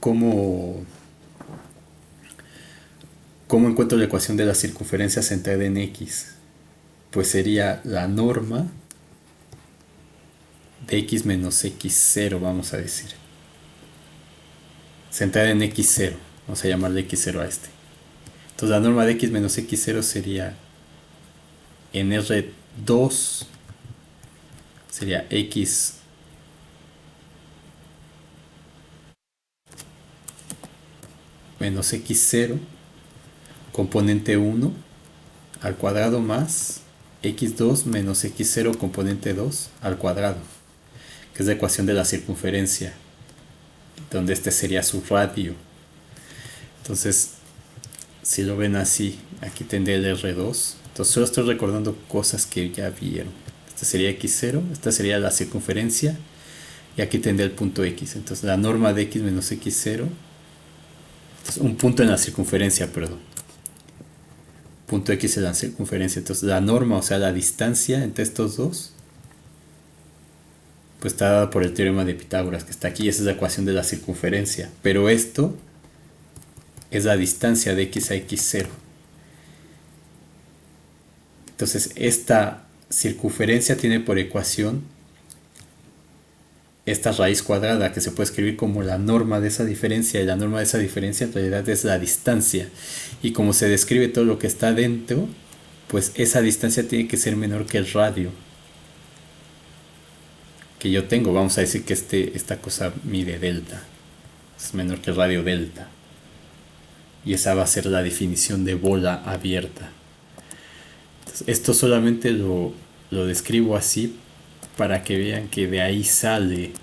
encuentro la ecuación de la circunferencia centrada en X? Pues sería la norma de X menos X0, vamos a decir. Centrada en X0. Vamos a llamarle X0 a este. Entonces la norma de X menos X0 sería en R2 sería X menos X0 componente 1 al cuadrado más X2 menos X0 componente 2 al cuadrado, que es la ecuación de la circunferencia, donde este sería su radio. Entonces, si lo ven así, aquí tendré el R2. Entonces solo estoy recordando cosas que ya vieron. Este sería X0, esta sería la circunferencia, y aquí tendré el punto X. Entonces la norma de X menos X0, entonces un punto en la circunferencia, perdón. Punto X es la circunferencia. Entonces la norma, o sea la distancia entre estos dos, pues está dada por el teorema de Pitágoras, que está aquí. Esa es la ecuación de la circunferencia. Pero esto es la distancia de X a X0. Entonces esta circunferencia tiene por ecuación esta raíz cuadrada, que se puede escribir como la norma de esa diferencia, y la norma de esa diferencia en realidad es la distancia. Y como se describe todo lo que está dentro, pues esa distancia tiene que ser menor que el radio que yo tengo. Vamos a decir que esta cosa mide delta, es menor que el radio delta, y esa va a ser la definición de bola abierta. Entonces, esto solamente lo describo así para que vean que de ahí sale,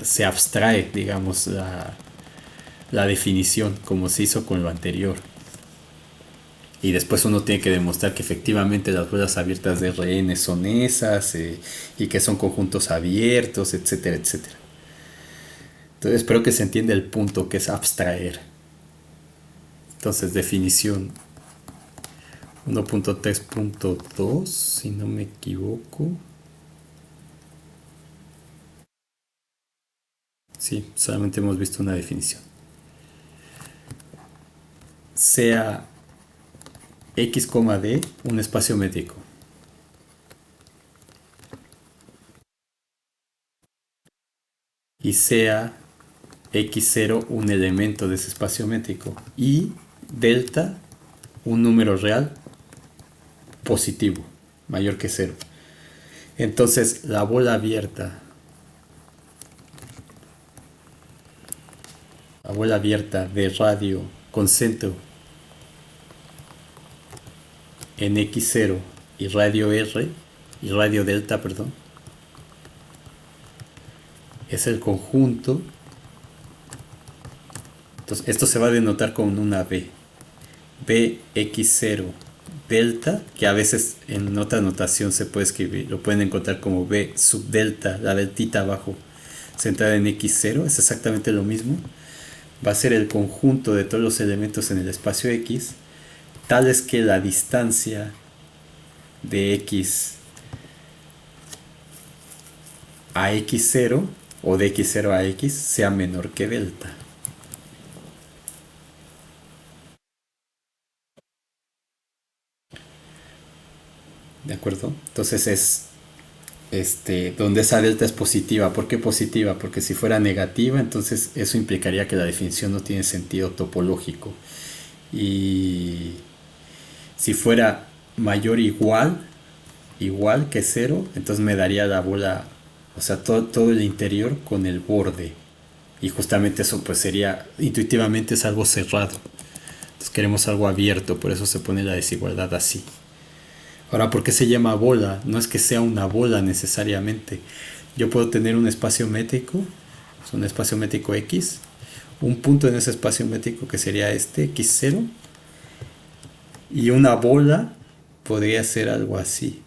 se abstrae, digamos, la definición, como se hizo con lo anterior. Y después uno tiene que demostrar que efectivamente las bolas abiertas de Rn son esas, y que son conjuntos abiertos, etcétera, etcétera. Entonces espero que se entienda el punto, que es abstraer. Entonces, definición 1.3.2, si no me equivoco. Sí, solamente hemos visto una definición. Sea X, D un espacio métrico. Y sea X0 un elemento de ese espacio métrico. Y delta un número real positivo, mayor que 0. Entonces la bola abierta de radio con centro en X0 y radio R y radio delta, perdón, es el conjunto. Entonces esto se va a denotar con una B, Bx0 delta, que a veces en otra notación se puede escribir, lo pueden encontrar como B sub delta, la deltita abajo, centrada en x0, es exactamente lo mismo. Va a ser el conjunto de todos los elementos en el espacio X, tal es que la distancia de X a x0 o de x0 a x sea menor que delta. ¿De acuerdo? Entonces es donde esa delta es positiva. ¿Por qué positiva? Porque si fuera negativa, entonces eso implicaría que la definición no tiene sentido topológico. Y si fuera mayor o igual que cero, entonces me daría la bola, o sea, todo el interior con el borde. Y justamente eso pues sería, intuitivamente es algo cerrado. Entonces queremos algo abierto, por eso se pone la desigualdad así. Ahora, ¿por qué se llama bola? No es que sea una bola necesariamente. Yo puedo tener un espacio métrico, es un espacio métrico X, un punto en ese espacio métrico que sería este, X0, y una bola podría ser algo así,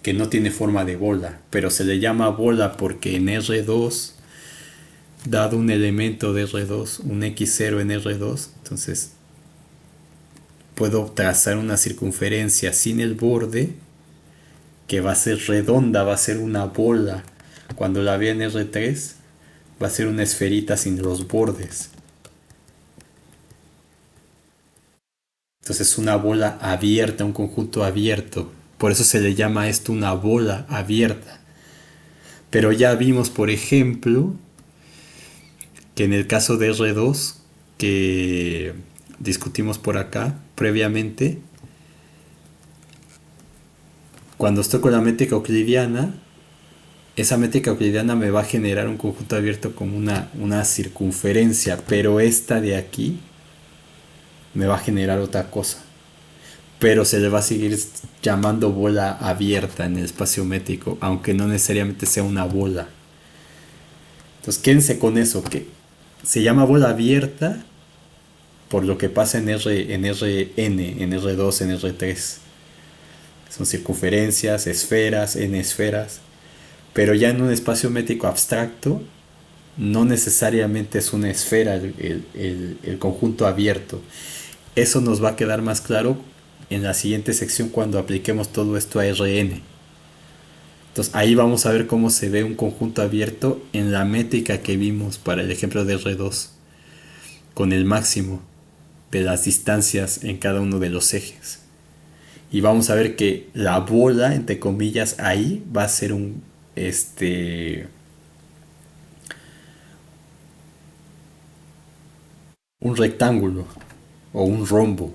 que no tiene forma de bola, pero se le llama bola porque en R2, dado un elemento de R2, un X0 en R2, entonces puedo trazar una circunferencia sin el borde que va a ser redonda, va a ser una bola. Cuando la vea en R3, va a ser una esferita sin los bordes. Entonces es una bola abierta, un conjunto abierto. Por eso se le llama esto una bola abierta. Pero ya vimos, por ejemplo, que en el caso de R2, que discutimos por acá previamente, cuando estoy con la métrica euclidiana, esa métrica euclidiana me va a generar un conjunto abierto como una circunferencia, pero esta de aquí me va a generar otra cosa. Pero se le va a seguir llamando bola abierta en el espacio métrico, aunque no necesariamente sea una bola. Entonces quédense con eso, que se llama bola abierta por lo que pasa en Rn, en R2, en R3. Son circunferencias, esferas, n esferas. Pero ya en un espacio métrico abstracto, no necesariamente es una esfera el conjunto abierto. Eso nos va a quedar más claro en la siguiente sección cuando apliquemos todo esto a Rn. Entonces ahí vamos a ver cómo se ve un conjunto abierto en la métrica que vimos para el ejemplo de R2, con el máximo de las distancias en cada uno de los ejes. Y vamos a ver que la bola, entre comillas, ahí va a ser un rectángulo o un rombo.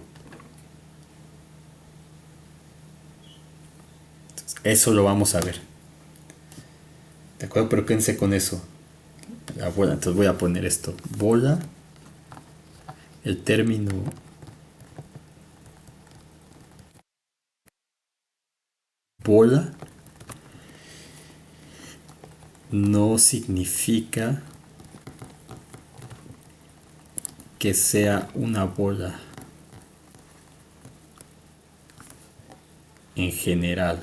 Eso lo vamos a ver. ¿De acuerdo? Pero quédense con eso. La bola. Entonces voy a poner esto. Bola. El término bola no significa que sea una bola en general.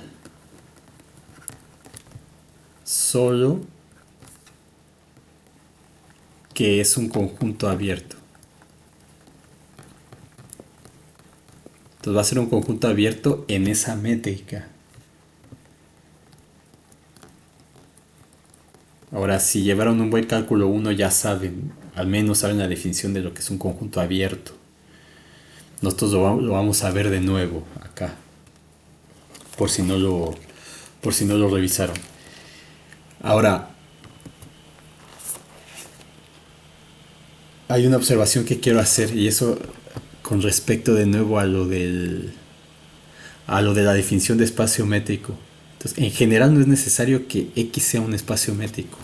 Solo que es un conjunto abierto. Entonces va a ser un conjunto abierto en esa métrica. Ahora, si llevaron un buen cálculo 1 ya saben, al menos saben la definición de lo que es un conjunto abierto. Nosotros lo vamos a ver de nuevo acá, por si no lo revisaron. Ahora, hay una observación que quiero hacer y eso con respecto de nuevo a lo de la definición de espacio métrico. Entonces, en general no es necesario que X sea un espacio métrico.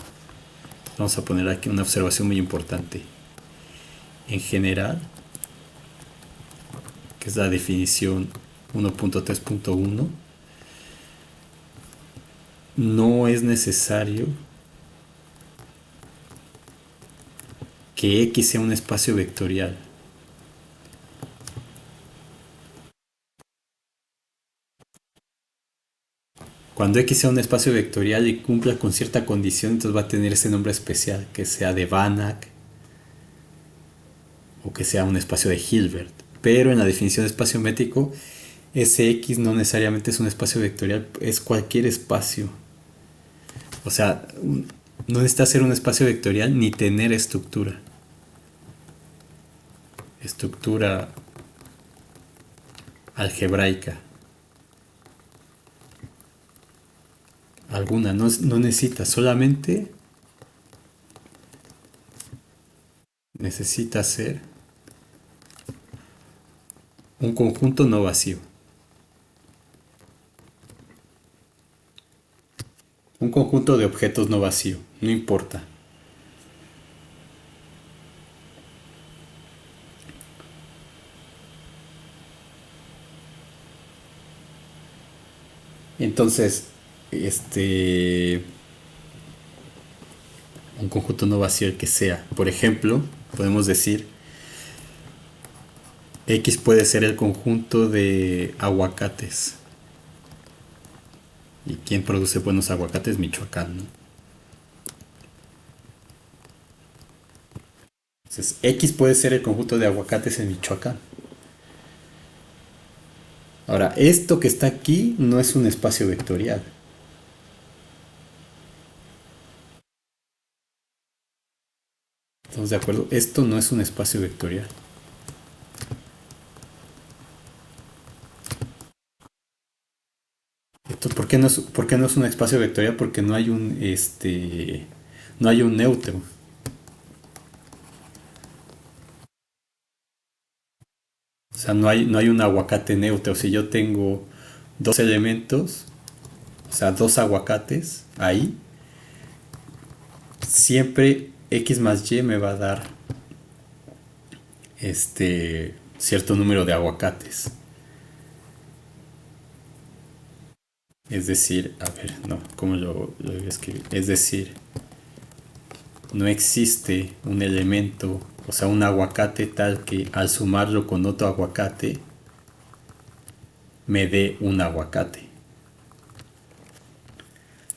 Vamos a poner aquí una observación muy importante. En general, que es la definición 1.3.1, no es necesario que X sea un espacio vectorial. Cuando X sea un espacio vectorial y cumpla con cierta condición, entonces va a tener ese nombre especial, que sea de Banach o que sea un espacio de Hilbert. Pero en la definición de espacio métrico, ese X no necesariamente es un espacio vectorial, es cualquier espacio. O sea, no necesita ser un espacio vectorial ni tener estructura. Estructura algebraica. Alguna, no necesita, solamente necesita ser un conjunto no vacío. Un conjunto de objetos no vacío, no importa. Entonces, un conjunto no vacío el que sea. Por ejemplo, podemos decir X puede ser el conjunto de aguacates. ¿Y quién produce buenos aguacates? Michoacán, ¿no? Entonces, X puede ser el conjunto de aguacates en Michoacán. Ahora, esto que está aquí no es un espacio vectorial. ¿Estamos de acuerdo? Esto no es un espacio vectorial. Esto, por qué no es un espacio vectorial? Porque no hay no hay un neutro. O sea, no hay un aguacate neutro. Si yo tengo dos elementos, o sea, dos aguacates ahí, siempre X más Y me va a dar cierto número de aguacates. Es decir, a ver, no, ¿cómo lo voy a escribir? Es decir, no existe un elemento, o sea, un aguacate tal que al sumarlo con otro aguacate me dé un aguacate.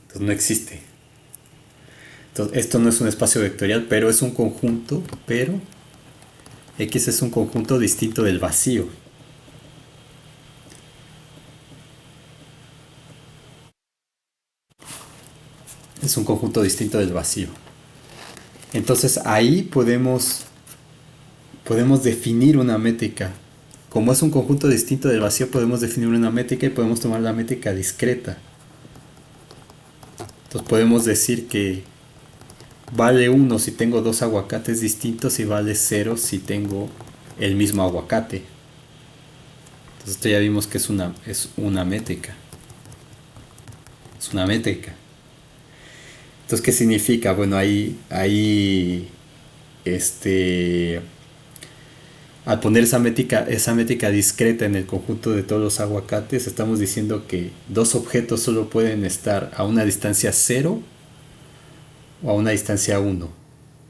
Entonces no existe. Entonces, esto no es un espacio vectorial, pero es un conjunto, pero X es un conjunto distinto del vacío. Es un conjunto distinto del vacío. Entonces ahí podemos definir una métrica. Como es un conjunto distinto del vacío, podemos definir una métrica y podemos tomar la métrica discreta. Entonces podemos decir que vale 1 si tengo dos aguacates distintos y vale 0 si tengo el mismo aguacate. Entonces esto ya vimos que es una métrica. Es una métrica. Entonces, ¿qué significa? Bueno, este, al poner esa métrica discreta en el conjunto de todos los aguacates, estamos diciendo que dos objetos solo pueden estar a una distancia 0 o a una distancia 1. O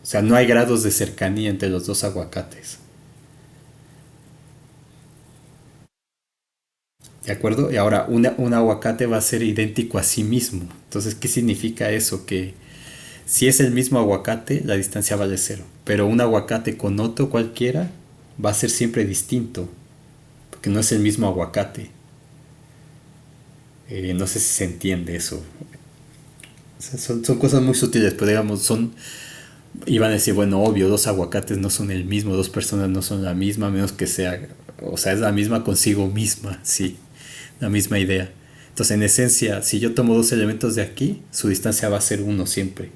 sea, no hay grados de cercanía entre los dos aguacates. ¿De acuerdo? Y ahora, un aguacate va a ser idéntico a sí mismo. Entonces, ¿qué significa eso? Que si es el mismo aguacate, la distancia vale 0. Pero un aguacate con otro cualquiera va a ser siempre distinto. Porque no es el mismo aguacate. No sé si se entiende eso. O sea, son cosas muy sutiles, pero digamos, iban a decir, bueno, obvio, dos aguacates no son el mismo, dos personas no son la misma, a menos que sea, o sea, es la misma consigo misma, sí, la misma idea. Entonces, en esencia, si yo tomo dos elementos de aquí, su distancia va a ser 1 siempre.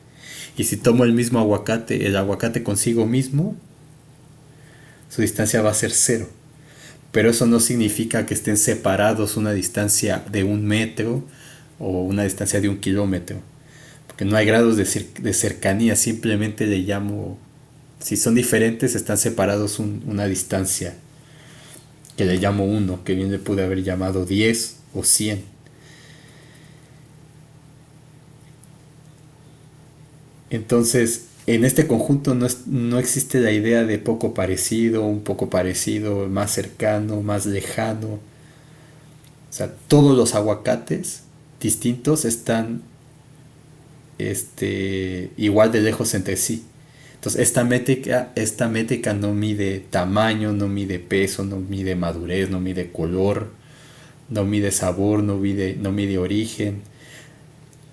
Y si tomo el mismo aguacate, el aguacate consigo mismo, su distancia va a ser 0. Pero eso no significa que estén separados una distancia de 1 metro o una distancia de 1 kilómetro. Porque no hay grados de cercanía, simplemente le llamo, si son diferentes, están separados una distancia que le llamo 1, que bien le pude haber llamado 10 o 100. Entonces, en este conjunto no existe la idea de poco parecido, un poco parecido, más cercano, más lejano. O sea, todos los aguacates distintos están igual de lejos entre sí. Entonces esta métrica no mide tamaño, no mide peso, no mide madurez, no mide color, no mide sabor, no mide origen,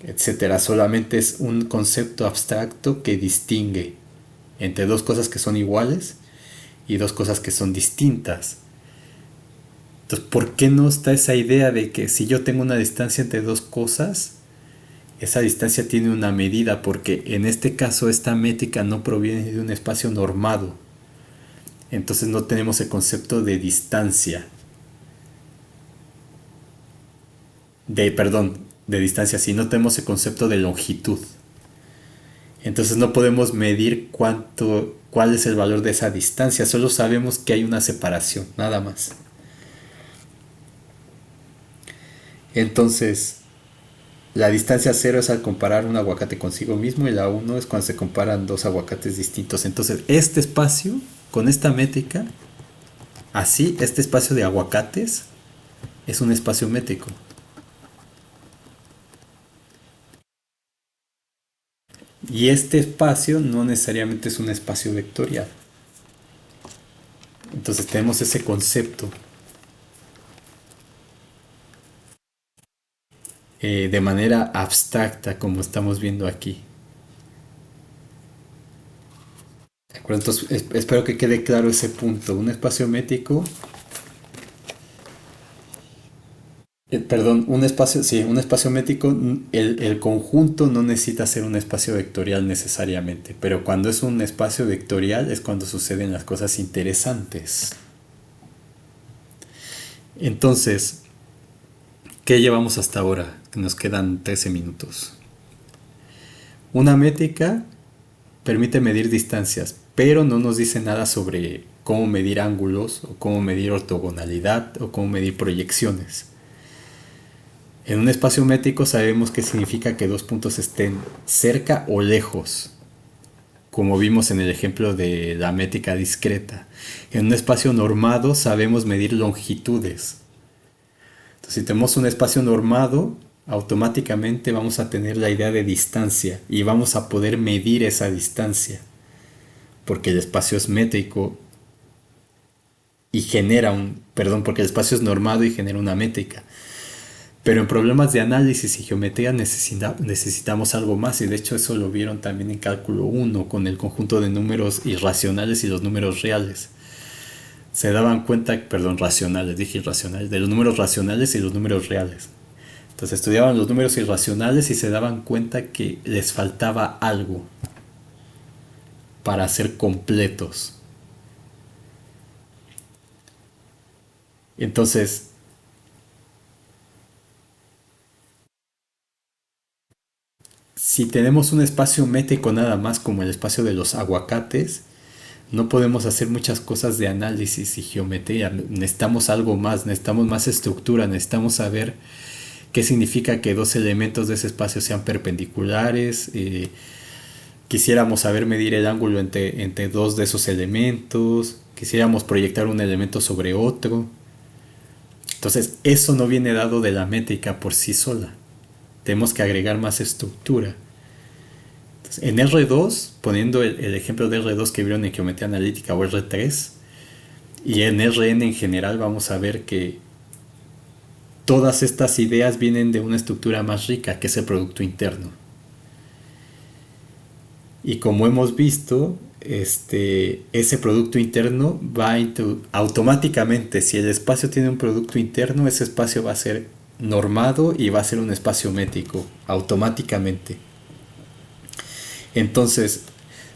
etcétera. Solamente es un concepto abstracto que distingue entre dos cosas que son iguales y dos cosas que son distintas. Entonces, ¿por qué no está esa idea de que si yo tengo una distancia entre dos cosas, esa distancia tiene una medida? Porque en este caso esta métrica no proviene de un espacio normado. Entonces no tenemos el concepto de distancia. De distancia, sí, no tenemos el concepto de longitud. Entonces no podemos medir cuál es el valor de esa distancia, solo sabemos que hay una separación, nada más. Entonces, la distancia cero es al comparar un aguacate consigo mismo y la uno es cuando se comparan dos aguacates distintos. Entonces, este espacio, con esta métrica, así, este espacio de aguacates es un espacio métrico. Y este espacio no necesariamente es un espacio vectorial. Entonces tenemos ese concepto de manera abstracta como estamos viendo aquí. ¿De acuerdo? Entonces espero que quede claro ese punto. Un espacio métrico, perdón, un espacio métrico, el conjunto no necesita ser un espacio vectorial necesariamente, pero cuando es un espacio vectorial es cuando suceden las cosas interesantes. Entonces, ¿qué llevamos hasta ahora? Que nos quedan 13 minutos. Una métrica permite medir distancias, pero no nos dice nada sobre cómo medir ángulos, o cómo medir ortogonalidad, o cómo medir proyecciones. En un espacio métrico sabemos qué significa que dos puntos estén cerca o lejos, como vimos en el ejemplo de la métrica discreta. En un espacio normado sabemos medir longitudes. Entonces, si tenemos un espacio normado, automáticamente vamos a tener la idea de distancia y vamos a poder medir esa distancia, porque el espacio es métrico y porque el espacio es normado y genera una métrica. Pero en problemas de análisis y geometría necesitamos algo más, y de hecho eso lo vieron también en cálculo 1 con el conjunto de números irracionales y los números reales. Se daban cuenta, perdón, racionales, dije irracionales, de los números racionales y los números reales. Entonces estudiaban los números irracionales y se daban cuenta que les faltaba algo para ser completos. Entonces, si tenemos un espacio métrico nada más como el espacio de los aguacates, no podemos hacer muchas cosas de análisis y geometría. Necesitamos algo más, necesitamos más estructura, necesitamos saber qué significa que dos elementos de ese espacio sean perpendiculares. Quisiéramos saber medir el ángulo entre dos de esos elementos. Quisiéramos proyectar un elemento sobre otro. Entonces, eso no viene dado de la métrica por sí sola. Tenemos que agregar más estructura. Entonces, en R2, poniendo el ejemplo de R2 que vieron en geometría analítica o R3, y en Rn en general, vamos a ver que todas estas ideas vienen de una estructura más rica, que es el producto interno. Y como hemos visto, ese producto interno va automáticamente, si el espacio tiene un producto interno, ese espacio va a ser normado y va a ser un espacio métrico automáticamente. Entonces,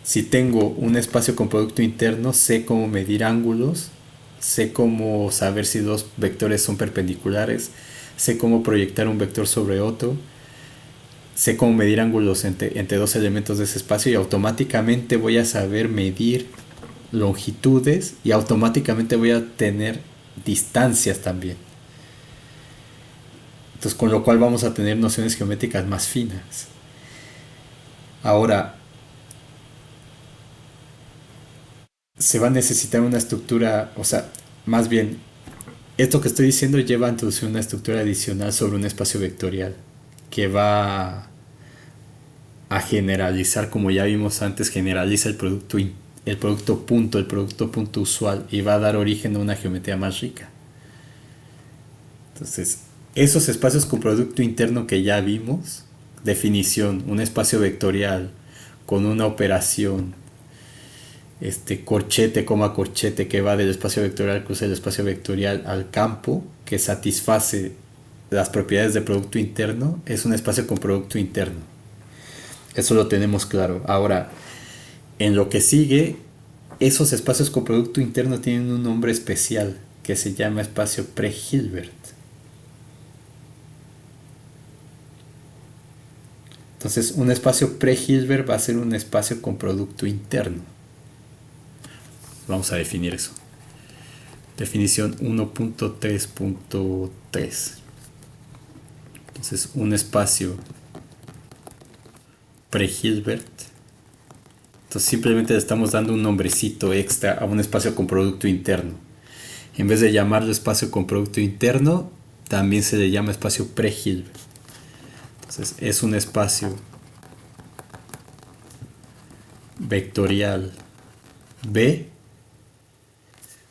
si tengo un espacio con producto interno, sé cómo medir ángulos, sé cómo saber si dos vectores son perpendiculares, sé cómo proyectar un vector sobre otro, sé cómo medir ángulos entre dos elementos de ese espacio, y automáticamente voy a saber medir longitudes y automáticamente voy a tener distancias también. Entonces, con lo cual vamos a tener nociones geométricas más finas. Ahora, se va a necesitar una estructura, o sea, más bien, esto que estoy diciendo lleva a introducir una estructura adicional sobre un espacio vectorial, que va a generalizar, como ya vimos antes, generaliza el producto punto usual y va a dar origen a una geometría más rica. Entonces, esos espacios con producto interno que ya vimos, definición, un espacio vectorial con una operación corchete, coma corchete, que va del espacio vectorial, cruza el espacio vectorial al campo, que satisface las propiedades de producto interno, es un espacio con producto interno. Eso lo tenemos claro. Ahora, en lo que sigue, esos espacios con producto interno tienen un nombre especial que se llama espacio pre-Hilbert. Entonces, un espacio pre-Hilbert va a ser un espacio con producto interno. Vamos a definir eso. Definición 1.3.3. Entonces, un espacio pre-Hilbert. Entonces, simplemente le estamos dando un nombrecito extra a un espacio con producto interno. En vez de llamarlo espacio con producto interno, también se le llama espacio pre-Hilbert. Entonces, es un espacio vectorial B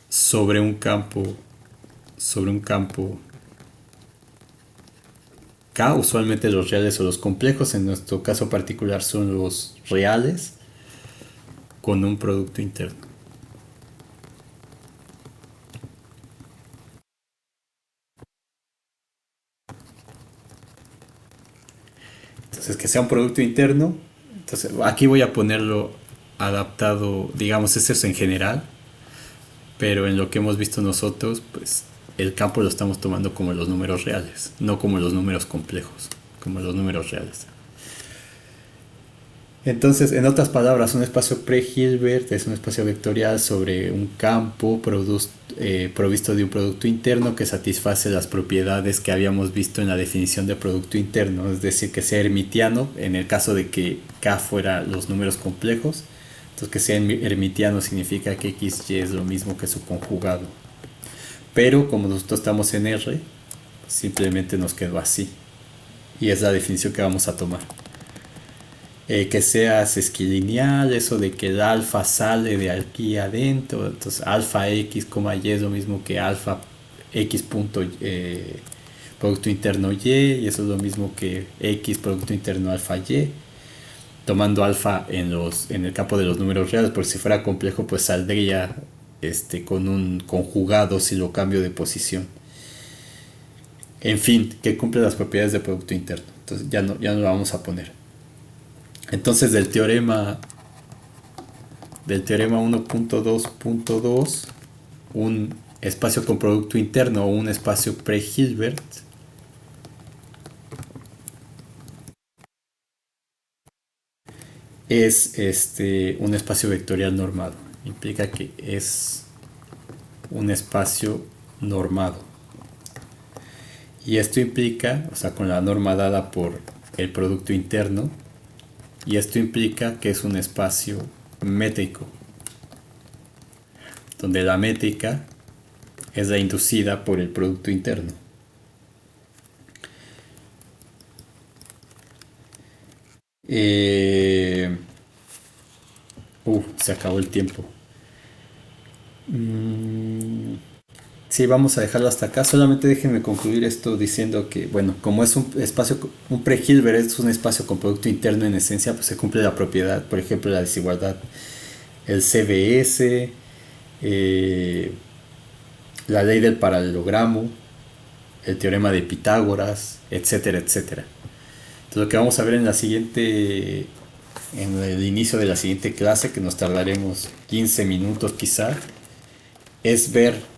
sobre un campo K, usualmente los reales o los complejos, en nuestro caso particular son los reales, con un producto interno. Entonces, que sea un producto interno. Entonces, aquí voy a ponerlo adaptado, digamos, este es en general, pero en lo que hemos visto nosotros, pues el campo lo estamos tomando como los números reales, no como los números complejos, como los números reales. Entonces, en otras palabras, un espacio pre-Hilbert es un espacio vectorial sobre un campo provisto de un producto interno que satisface las propiedades que habíamos visto en la definición de producto interno, es decir, que sea hermitiano en el caso de que K fuera los números complejos. Entonces, que sea hermitiano significa que XY es lo mismo que su conjugado. Pero como nosotros estamos en R, simplemente nos quedó así. Y es la definición que vamos a tomar. Que sea sesquilineal, eso de que el alfa sale de aquí adentro, entonces alfa x, y es lo mismo que alfa x punto producto interno y eso es lo mismo que x producto interno alfa y, tomando alfa en el campo de los números reales, porque si fuera complejo pues saldría con un conjugado si lo cambio de posición. En fin, que cumple las propiedades de producto interno. Entonces ya no lo vamos a poner. Entonces del teorema 1.2.2, un espacio con producto interno o un espacio pre-Hilbert es un espacio vectorial normado. Implica que es un espacio normado. Y esto implica, o sea, con la norma dada por el producto interno, y esto implica que es un espacio métrico, donde la métrica es la inducida por el producto interno. Se acabó el tiempo. Sí, vamos a dejarlo hasta acá. Solamente déjenme concluir esto diciendo que, bueno, como es un espacio, un pre-Hilbert es un espacio con producto interno en esencia, pues se cumple la propiedad, por ejemplo, la desigualdad, el CBS, la ley del paralelogramo, el teorema de Pitágoras, etcétera, etcétera. Entonces, lo que vamos a ver en el inicio de la siguiente clase, que nos tardaremos 15 minutos quizá, es ver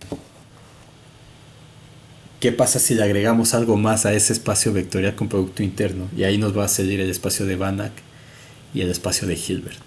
qué pasa si le agregamos algo más a ese espacio vectorial con producto interno, y ahí nos va a salir el espacio de Banach y el espacio de Hilbert.